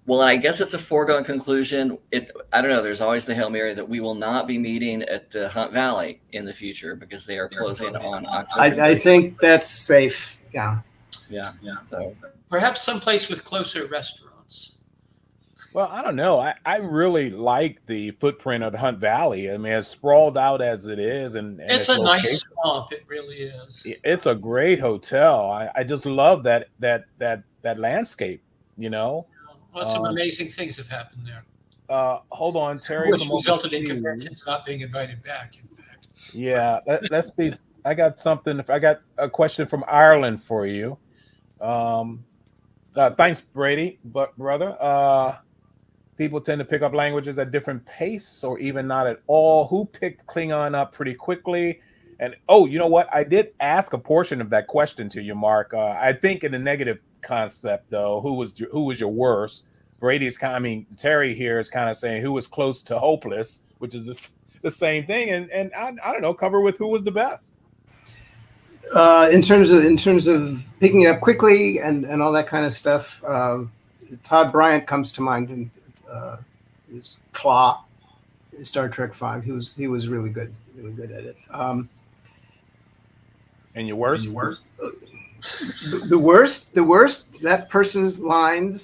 Well, I guess it's a foregone conclusion. I don't know. There's always the Hail Mary that we will not be meeting at the Hunt Valley in the future because they are closing on October. I think that's safe. Yeah. Yeah. So Perhaps someplace with closer restaurants. Well, I don't know. I really like the footprint of the Hunt Valley. I mean, as sprawled out as it is, and It's a nice swamp. It really is. It's a great hotel. I just love that landscape. You know. Well, some amazing things have happened there. Hold on, Terry. Which resulted in conventions not being invited back, in fact. Yeah, let's see. I got something. I got a question from Ireland for you. Thanks, Brady, brother. People tend to pick up languages at different pace, or even not at all. Who picked Klingon up pretty quickly? And you know what? I did ask a portion of that question to you, Mark. I think in the negative concept, though, who was your worst? Brady's Terry here is kind of saying who was close to hopeless, which is the same thing. And I don't know, cover with who was the best. In terms of picking it up quickly and all that kind of stuff, Todd Bryant comes to mind, and his Claw, Star Trek V. He was really good at it. And your worst? The worst. That person's line,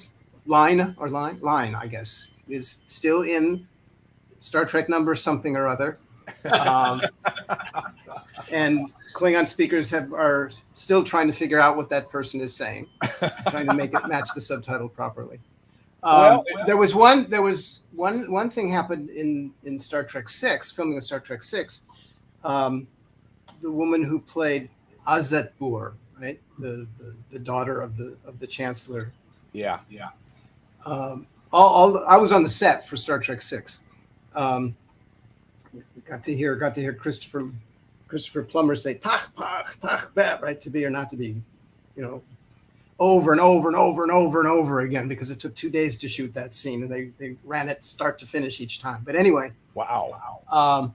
I guess, is still in Star Trek number something or other, and Klingon speakers are still trying to figure out what that person is saying, trying to make it match the subtitle properly. There was one thing happened in Star Trek VI, filming of Star Trek VI. The woman who played Azetbur, right, the daughter of the Chancellor. Yeah. I was on the set for Star Trek VI. Got to hear Christopher Plummer say "tach pach tach bet," right, to be or not to be, over and over and over and over and over again, because it took 2 days to shoot that scene, and they ran it start to finish each time. But anyway, wow.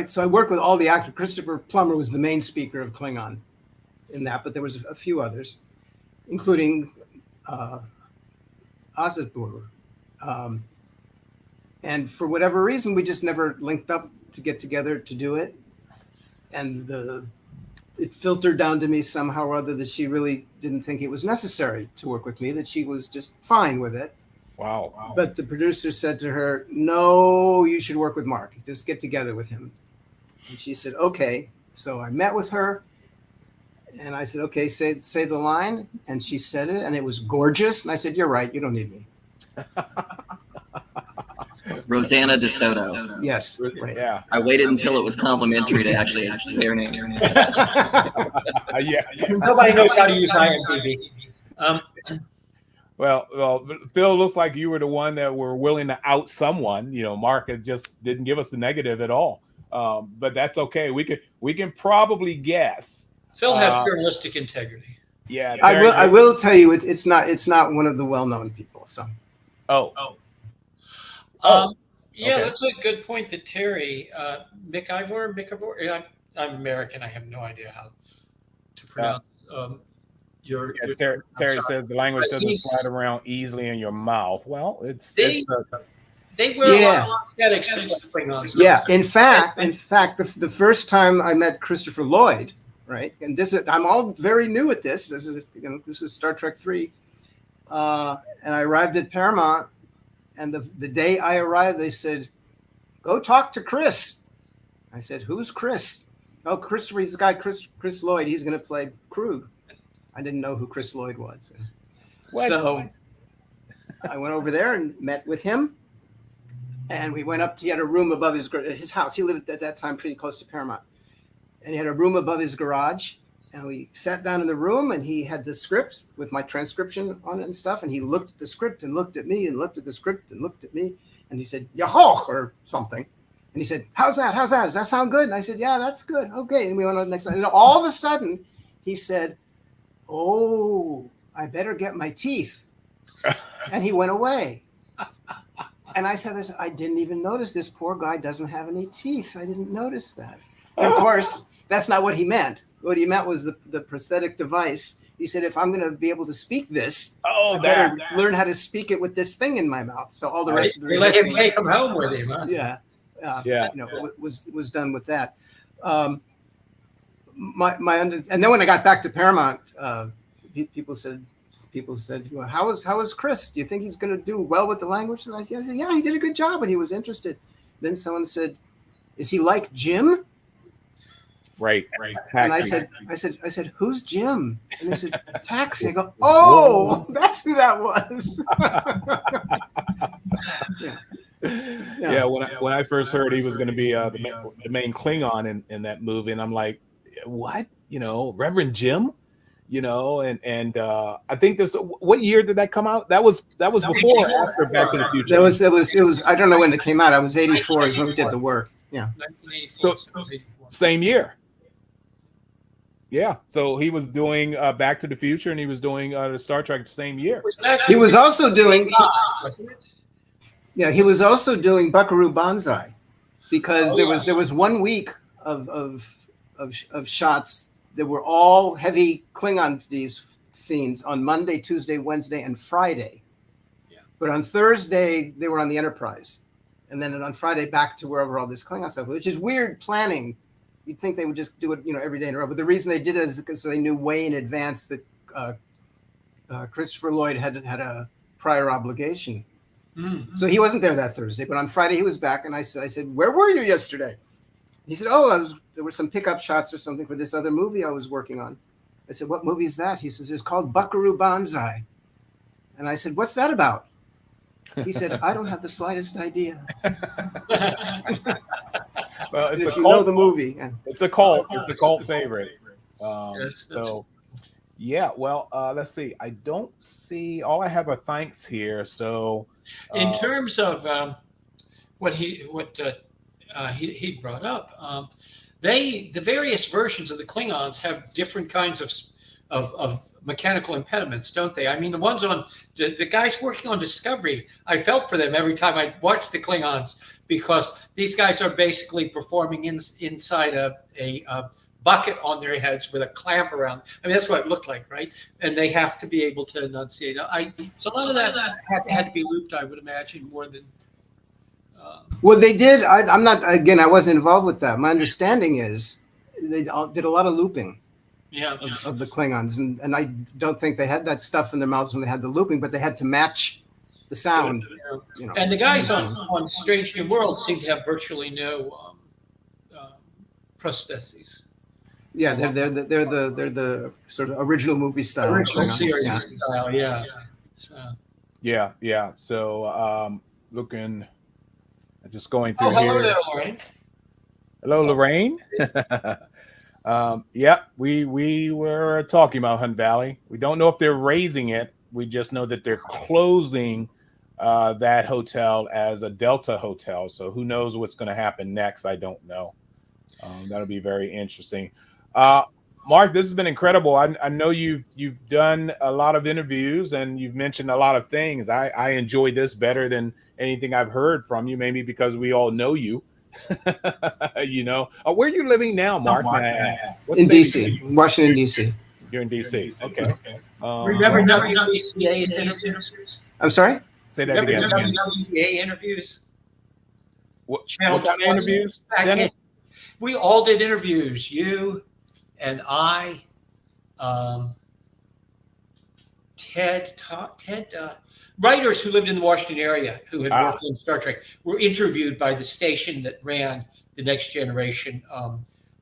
So I worked with all the actors. Christopher Plummer was the main speaker of Klingon in that, but there was a few others, including Azetbur. And for whatever reason, we just never linked up to get together to do it. And it filtered down to me somehow or other that she really didn't think it was necessary to work with me, that she was just fine with it. Wow. But the producer said to her, "No, you should work with Mark. Just get together with him." And she said, "Okay." So I met with her, and I said, "Okay, say the line." And she said it, and it was gorgeous. And I said, "You're right. You don't need me." Rosanna DeSoto. Yes. Right. Yeah. I waited until it was complimentary to actually say her name. Yeah. Nobody knows how to use IMDb. Well, Phil, looks like you were the one that were willing to out someone. Mark just didn't give us the negative at all. But that's okay. We can probably guess. Phil has journalistic integrity. Yeah, I will tell you, it's not one of the well-known people. So. Yeah, okay. That's a good point that Terry, Mick Ivor. I'm American. I have no idea how to pronounce your Terry says the language doesn't slide around easily in your mouth. Well, they wear a lot of prosthetics. Yeah, in fact, the first time I met Christopher Lloyd, right, and I'm all very new at this. This is Star Trek III, and I arrived at Paramount, and the day I arrived, they said, "Go talk to Chris." I said, "Who's Chris?" "Oh, Christopher, he's the guy, Chris Lloyd. He's going to play Krug." I didn't know who Chris Lloyd was. So I went over there and met with him. And we went up to, he had a room above his house. He lived at that time pretty close to Paramount. And he had a room above his garage. And we sat down in the room, and he had the script with my transcription on it and stuff. And he looked at the script and looked at me and looked at the script and looked at me. And he said, Yahoch, or something. And he said, how's that? How's that? Does that sound good? And I said, yeah, that's good. Okay. And we went on to the next line. And all of a sudden, he said, oh, I better get my teeth. And he went away. And I said, I didn't even notice this poor guy doesn't have any teeth. I didn't notice that. And of course, that's not what he meant. What he meant was the prosthetic device. He said, if I'm going to be able to speak this, I better learn how to speak it with this thing in my mouth. So all the rest of the they let him take him home with him, huh? Yeah. Was done with that. And then when I got back to Paramount, people said, well, how is Chris? Do you think he's going to do well with the language? And I said, yeah, he did a good job, and he was interested. Then someone said, is he like Jim? Right. And I said, who's Jim? And they said, Taxi. I go, oh, that's who that was. Yeah. When I first heard he was going to be the main Klingon in that movie, and I'm like, what? Reverend Jim? And I think this. What year did that come out? That was before or after Back to the Future. It was. I don't know when it came out. I was 84 is when we did the work. Yeah. 1984. So, same year. Yeah, so he was doing Back to the Future, and he was doing the Star Trek the same year. He was also doing. Yeah, he was also doing Buckaroo Banzai, because there was 1 week of shots that were all heavy Klingon these scenes on Monday, Tuesday, Wednesday, and Friday. Yeah. But on Thursday they were on the Enterprise, and then on Friday back to wherever all this Klingon stuff, which is weird planning. You'd think they would just do it, every day in a row. But the reason they did it is because they knew way in advance that Christopher Lloyd had a prior obligation. Mm-hmm. So he wasn't there that Thursday, but on Friday he was back, and I said, where were you yesterday? He said, there were some pickup shots or something for this other movie I was working on. I said, what movie is that? He says, it's called Buckaroo Banzai. And I said, what's that about? He said, I don't have the slightest idea. Well, it's if you know the movie. It's a cult. It's a cult favorite. Yes, yeah. Well, let's see. I don't see. All I have are thanks here. So, in terms of what he brought up, the various versions of the Klingons have different kinds of mechanical impediments, don't they? I mean, the ones on the guys working on Discovery, I felt for them every time I watched the Klingons, because these guys are basically performing inside a bucket on their heads with a clamp around. I mean, that's what it looked like, right? And they have to be able to enunciate. So a lot of that had to be looped, I would imagine, more than. Well, they did. I'm not. Again, I wasn't involved with that. My understanding is they did a lot of looping. Yeah. Of the Klingons, and I don't think they had that stuff in their mouths when they had the looping, but they had to match the sound. And the guys on Strange New Worlds seem to have virtually no prostheses. Yeah, they're the sort of original movie style. Original series style, yeah. So. Yeah. So looking, just going through hello here. there, Lorraine. Hello, Lorraine. Yeah, we were talking about Hunt Valley. We don't know if they're raising it. We just know that they're closing that hotel as a Delta hotel. So who knows what's going to happen next? I don't know. That'll be very interesting. Mark, this has been incredible. I know you've done a lot of interviews and you've mentioned a lot of things. I enjoy this better than anything I've heard from you, maybe because we all know you. Where are you living now, Mark? May I ask? In DC, Washington, DC. You're in DC. Okay. Remember WCA's interviews? I'm sorry? Say that again. WCA interviews? What kind of interviews? We all did interviews. You and I, Ted, writers who lived in the Washington area who had worked on Star Trek were interviewed by the station that ran The Next Generation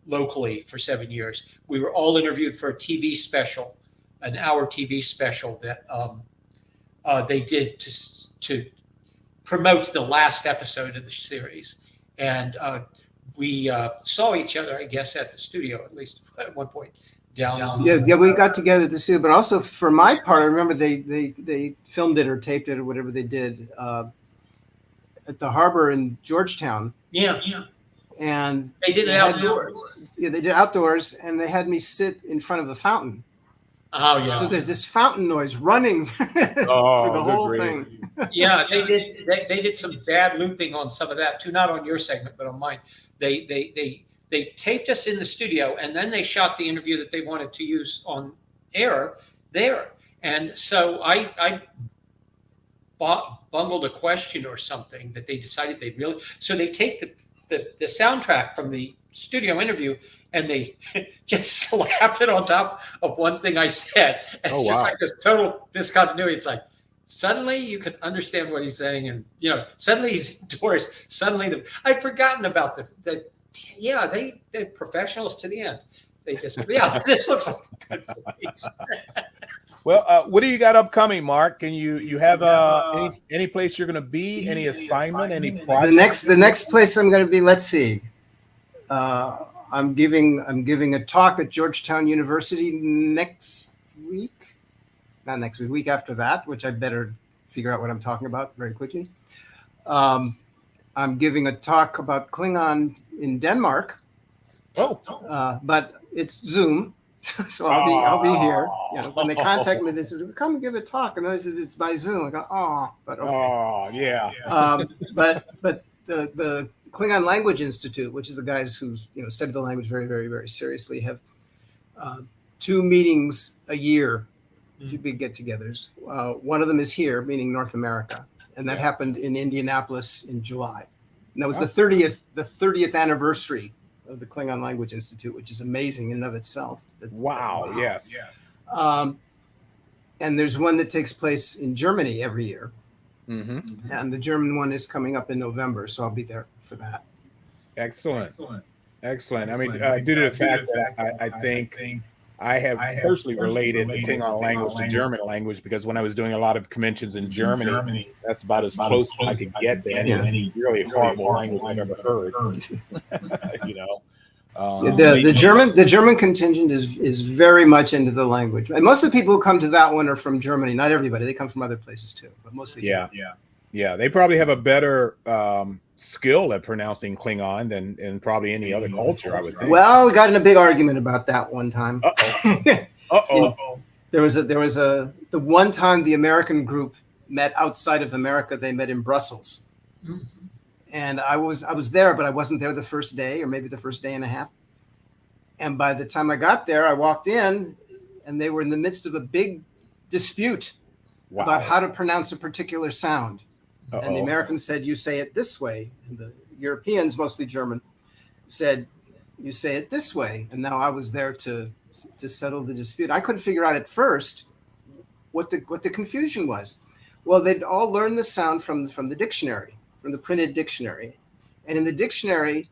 locally for 7 years. We were all interviewed for a TV special, an hour TV special that they did to promote the last episode of the series. And we saw each other, I guess, at the studio, at least at one point. down. Yeah, we got together to see it, but also for my part, I remember they filmed it or taped it or whatever they did at the harbor in Georgetown. Yeah. And They did it outdoors. Yeah, they did outdoors, and they had me sit in front of a fountain. Oh yeah. So there's this fountain noise running for the whole thing. Yeah, they did some bad looping on some of that too, not on your segment, but on mine. They taped us in the studio, and then they shot the interview that they wanted to use on air there. And so I bungled a question or something that they decided they really. So they take the soundtrack from the studio interview and they just slapped it on top of one thing I said. And it's just like this total discontinuity. It's like, suddenly you can understand what he's saying. And, suddenly he's indoors. Suddenly I'd forgotten about they're professionals to the end. They just, this looks like a good place. Well, what do you got upcoming, Mark? Can you have any place you're going to be? Any assignment? Any project? The next place I'm going to be. Let's see. I'm giving a talk at Georgetown University next week. Not next week. Week after that, which I better figure out what I'm talking about very quickly. I'm giving a talk about Klingon in Denmark. But it's Zoom. So I'll be here. When they contact me, they said, "Come and give a talk," and I said, "It's by Zoom." I go, but okay. But the Klingon Language Institute, which is the guys who study the language very, very, very seriously, have 2 meetings a year, 2 big get-togethers. One of them is here, meaning North America, and that happened in Indianapolis in July. And that was the 30th anniversary of the Klingon Language Institute, which is amazing in and of itself. Wow. Yes. And there's one that takes place in Germany every year. Mm-hmm. And the German one is coming up in November, so I'll be there for that. Excellent. I mean, due to the fact that I think I have personally related the Klingon language to German language, because when I was doing a lot of conventions in Germany, that's about as close as I could get to any really horrible language I've ever heard. The German contingent is very much into the language. And most of the people who come to that one are from Germany. Not everybody; they come from other places too, but mostly. Yeah. They probably have a better skill at pronouncing Klingon than in probably any other culture, I would think. Well, we got in a big argument about that one time. Uh-oh. There was the one time the American group met outside of America. They met in Brussels. Mm-hmm. And I was there, but I wasn't there the first day, or maybe the first day and a half. And by the time I got there, I walked in, and they were in the midst of a big dispute about how to pronounce a particular sound. Uh-oh. And the Americans said, "You say it this way." And the Europeans, mostly German, said, "You say it this way." And now I was there to settle the dispute. I couldn't figure out at first what the confusion was. Well, they'd all learned the sound from the dictionary. From the printed dictionary, and in the dictionary,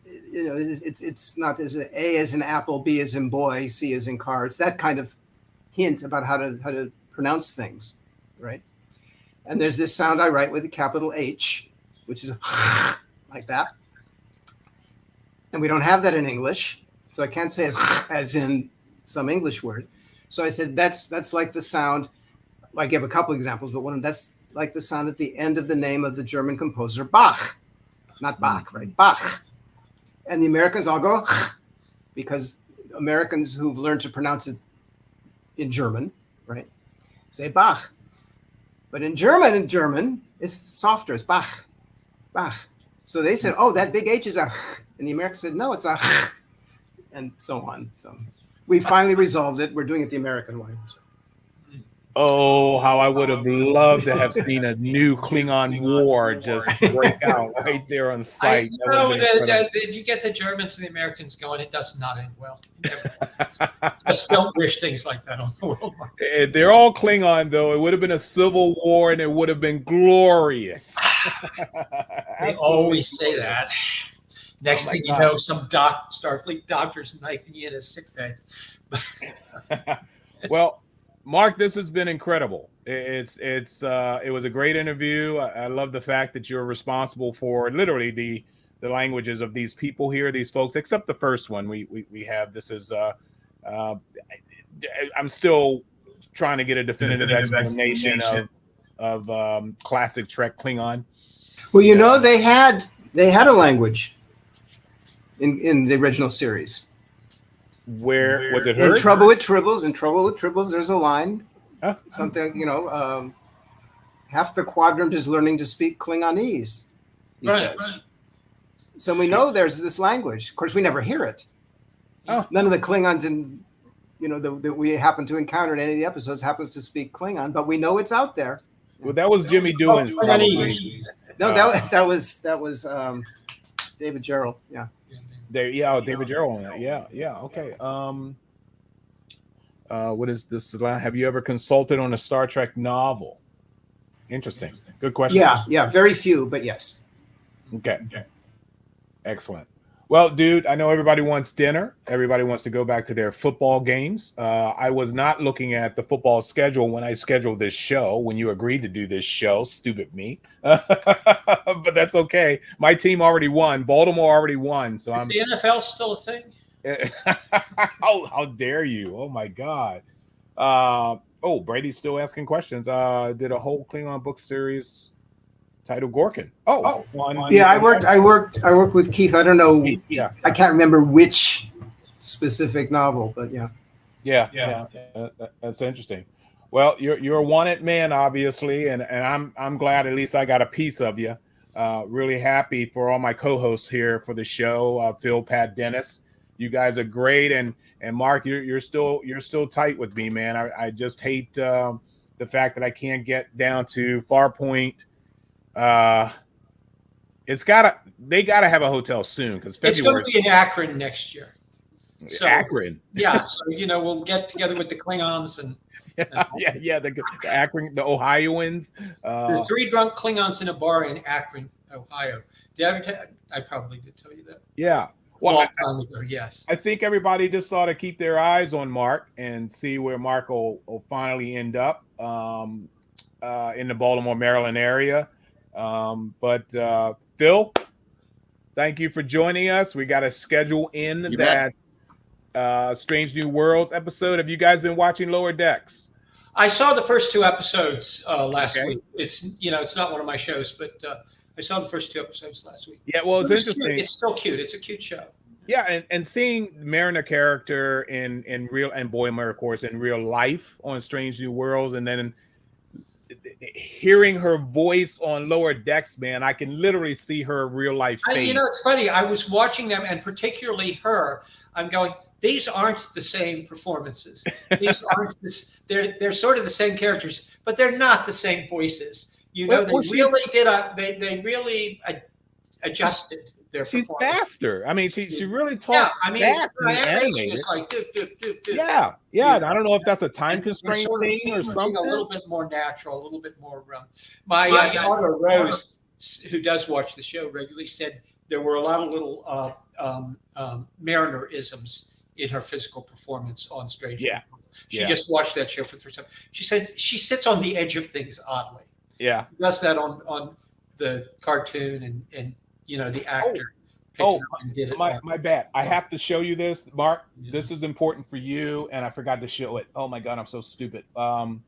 it's not there's an A as in apple, B as in boy, C as in car. It's that kind of hint about how to pronounce things, right? And there's this sound I write with a capital H, which is like that, and we don't have that in English, so I can't say it as in some English word. So I said that's like the sound. I gave a couple examples, but one of that's like the sound at the end of the name of the German composer Bach, not Bach, right? Bach. And the Americans all go because Americans who've learned to pronounce it in German, right, say Bach. But in German, it's softer. It's Bach, Bach. So they said, "Oh, that big H is a," and the Americans said, "No, it's a," and so on. So we finally resolved it. We're doing it the American way. So. Oh, how I would have loved to have seen a new Klingon war just break out right there on site. Did you get the Germans and the Americans going? It does not end well. Just don't wish things like that on the world. They're all Klingon, though. It would have been a civil war, and it would have been glorious. They always say that. Next thing you know, some Starfleet doctor's knifing you in a sick bay. Well, Mark, this has been incredible. It was a great interview. I love the fact that you're responsible for literally the languages of these people here, these folks, except the first one we have. This is I'm still trying to get a definitive explanation of classic Trek Klingon. Well, you know, they had a language in the original series. Where was it In heard? Trouble with Tribbles, there's a line. Something, you know, half the quadrant is learning to speak Klingonese, he says. Right. So we know there's this language. Of course, we never hear it. Oh. None of the Klingons that we happen to encounter in any of the episodes happens to speak Klingon, but we know it's out there. Well, that was Jimmy Doohan's probably. No, that was David Gerald. Yeah. David Gerald. Yeah. Okay. What is this? Have you ever consulted on a Star Trek novel? Interesting. Good question. Yeah. Very few, but yes. Okay. Excellent. Well, dude, I know everybody wants dinner. Everybody wants to go back to their football games. I was not looking at the football schedule when I scheduled this show, when you agreed to do this show. Stupid me. But that's okay. My team already won. Baltimore already won. So Is the NFL still a thing? How dare you? Oh, my God. Brady's still asking questions. Did a whole Klingon book series titled Gorkin. I worked with Keith. I don't know. Yeah. I can't remember which specific novel, but yeah. Yeah. That's interesting. Well, you're a wanted man, obviously, and I'm glad at least I got a piece of you. Really happy for all my co-hosts here for the show. Phil, Pat, Dennis, you guys are great, and Mark, you're still tight with me, man. I just hate the fact that I can't get down to Farpoint. They gotta have a hotel soon because it's going to be in Akron next year. So, Akron, yeah. So we'll get together with the Klingons and the Akron, the Ohioans. There's 3 drunk Klingons in a bar in Akron, Ohio. I probably did tell you that. Yeah. Well, long time ago, yes. I think everybody just ought to keep their eyes on Mark and see where Mark will finally end up in the Baltimore, Maryland area. But Phil, thank you for joining us. We got a schedule in that Strange New Worlds episode. Have you guys been watching Lower Decks? I saw the first 2 episodes last week. It's it's not one of my shows, but I saw the first 2 episodes last week. Yeah, well, it's interesting. Cute. It's still cute. It's a cute show. Yeah, and seeing Mariner character in real, and Boimler, of course, in real life on Strange New Worlds, and then hearing her voice on Lower Decks, man, I can literally see her real life face. It's funny. I was watching them, and particularly her. I'm going, these aren't the same performances. These aren't this. They're sort of the same characters, but they're not the same voices. They really adjusted their She's performance. Faster. I mean, she really talks fast. Animation is like do. Yeah. I don't know if that's a time constraint thing or something. A little bit more natural, a little bit more. My daughter Rose, who does watch the show regularly, said there were a lot of little Mariner-isms in her physical performance on Strange. Yeah. She just watched that show for the first time. She said she sits on the edge of things oddly. Yeah. She does that on the cartoon and the actor. Did it. My bad. I have to show you this, Mark. Yeah. This is important for you, and I forgot to show it. Oh my God, I'm so stupid. Oh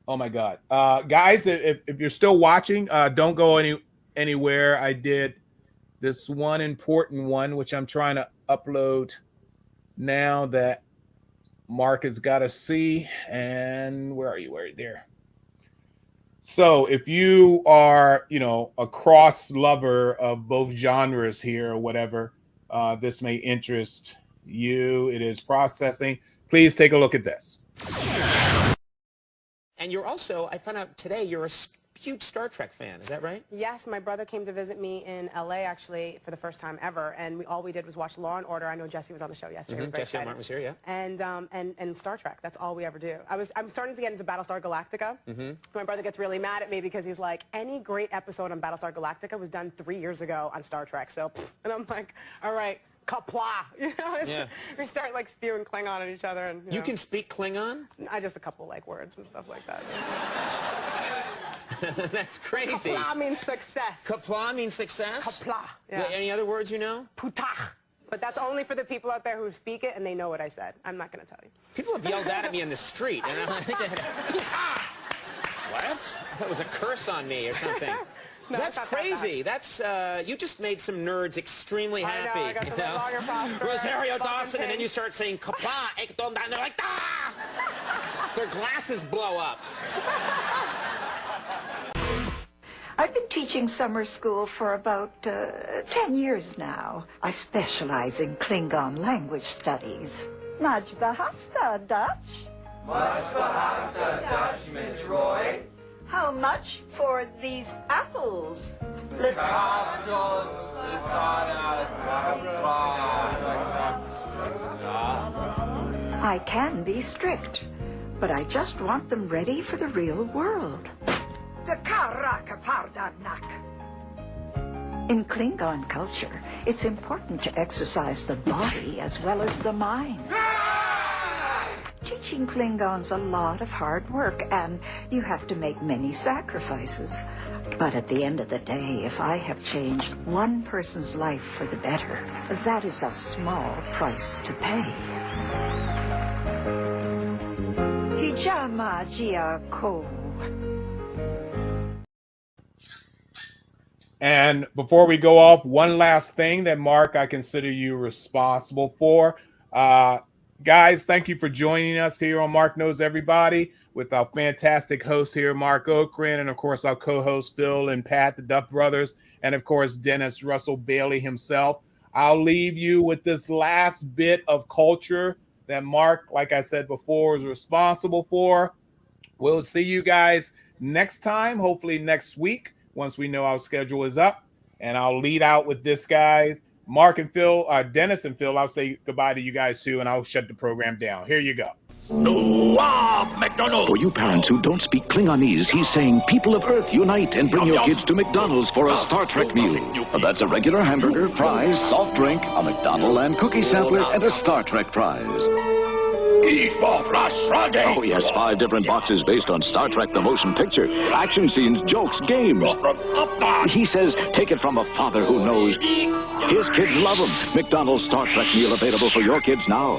my God, guys, if you're still watching, don't go anywhere. I did this one important one, which I'm trying to upload now that Mark has got to see. And where are you? Where are you there? So if you are, a cross lover of both genres here or whatever, this may interest you. It is processing. Please take a look at this. And you're also, I found out today, you're a huge Star Trek fan. Is that right? Yes, my brother came to visit me in LA actually for the first time ever, and all we did was watch Law and Order. I know Jesse was on the show yesterday. Mm-hmm. Jesse Martin was here, yeah. And Star Trek. That's all we ever do. I'm starting to get into Battlestar Galactica. Mm-hmm. My brother gets really mad at me because he's like, any great episode on Battlestar Galactica was done 3 years ago on Star Trek. So, and I'm like, all right. Kapla, we start like spewing Klingon at each other, and you can speak Klingon. I just a couple like words and stuff like that. That's crazy. Kapla means success. Kapla means success. Kapla. Yeah. Any other words you know? Putach. But that's only for the people out there who speak it and they know what I said. I'm not going to tell you. People have yelled that at me in the street, and I'm like, what? I thought it was a curse on me or something. No, That's it's not that crazy. That's you just made some nerds extremely happy. I got some longer posture, Rosario fucking Dawson, and then thing. you start saying "kapla," and they're like, ah! Their glasses blow up. I've been teaching summer school for about 10 years now. I specialize in Klingon language studies. Much behasta, Dutch. Much behasta, Dutch, Miss Roy. How much for these apples? I can be strict, but I just want them ready for the real world. In Klingon culture, it's important to exercise the body as well as the mind. Teaching Klingons a lot of hard work, and you have to make many sacrifices. But at the end of the day, if I have changed one person's life for the better, that is a small price to pay. Hijama Jia Ko. And before we go off, one last thing that, Mark, I consider you responsible for. Guys, thank you for joining us here on Mark Knows Everybody with our fantastic host here, Marc Okrand, and, of course, our co-hosts, Phil and Pat, the Duff brothers, and, of course, Dennis Russell Bailey himself. I'll leave you with this last bit of culture that Mark, like I said before, is responsible for. We'll see you guys next time, hopefully next week, once we know our schedule is up. And I'll lead out with this, guys. Mark and Phil, Dennis and Phil, I'll say goodbye to you guys too, and I'll shut the program down. Here you go. McDonald's. For you parents who don't speak Klingonese, he's saying, people of Earth, unite and bring your kids to McDonald's for a Star Trek meal. That's a regular hamburger, fries, soft drink, a McDonald's and cookie sampler, and a Star Trek prize. Oh, yes, 5 different boxes based on Star Trek the Motion Picture. Action scenes, jokes, games. He says, take it from a father who knows. His kids love him. McDonald's Star Trek meal available for your kids now.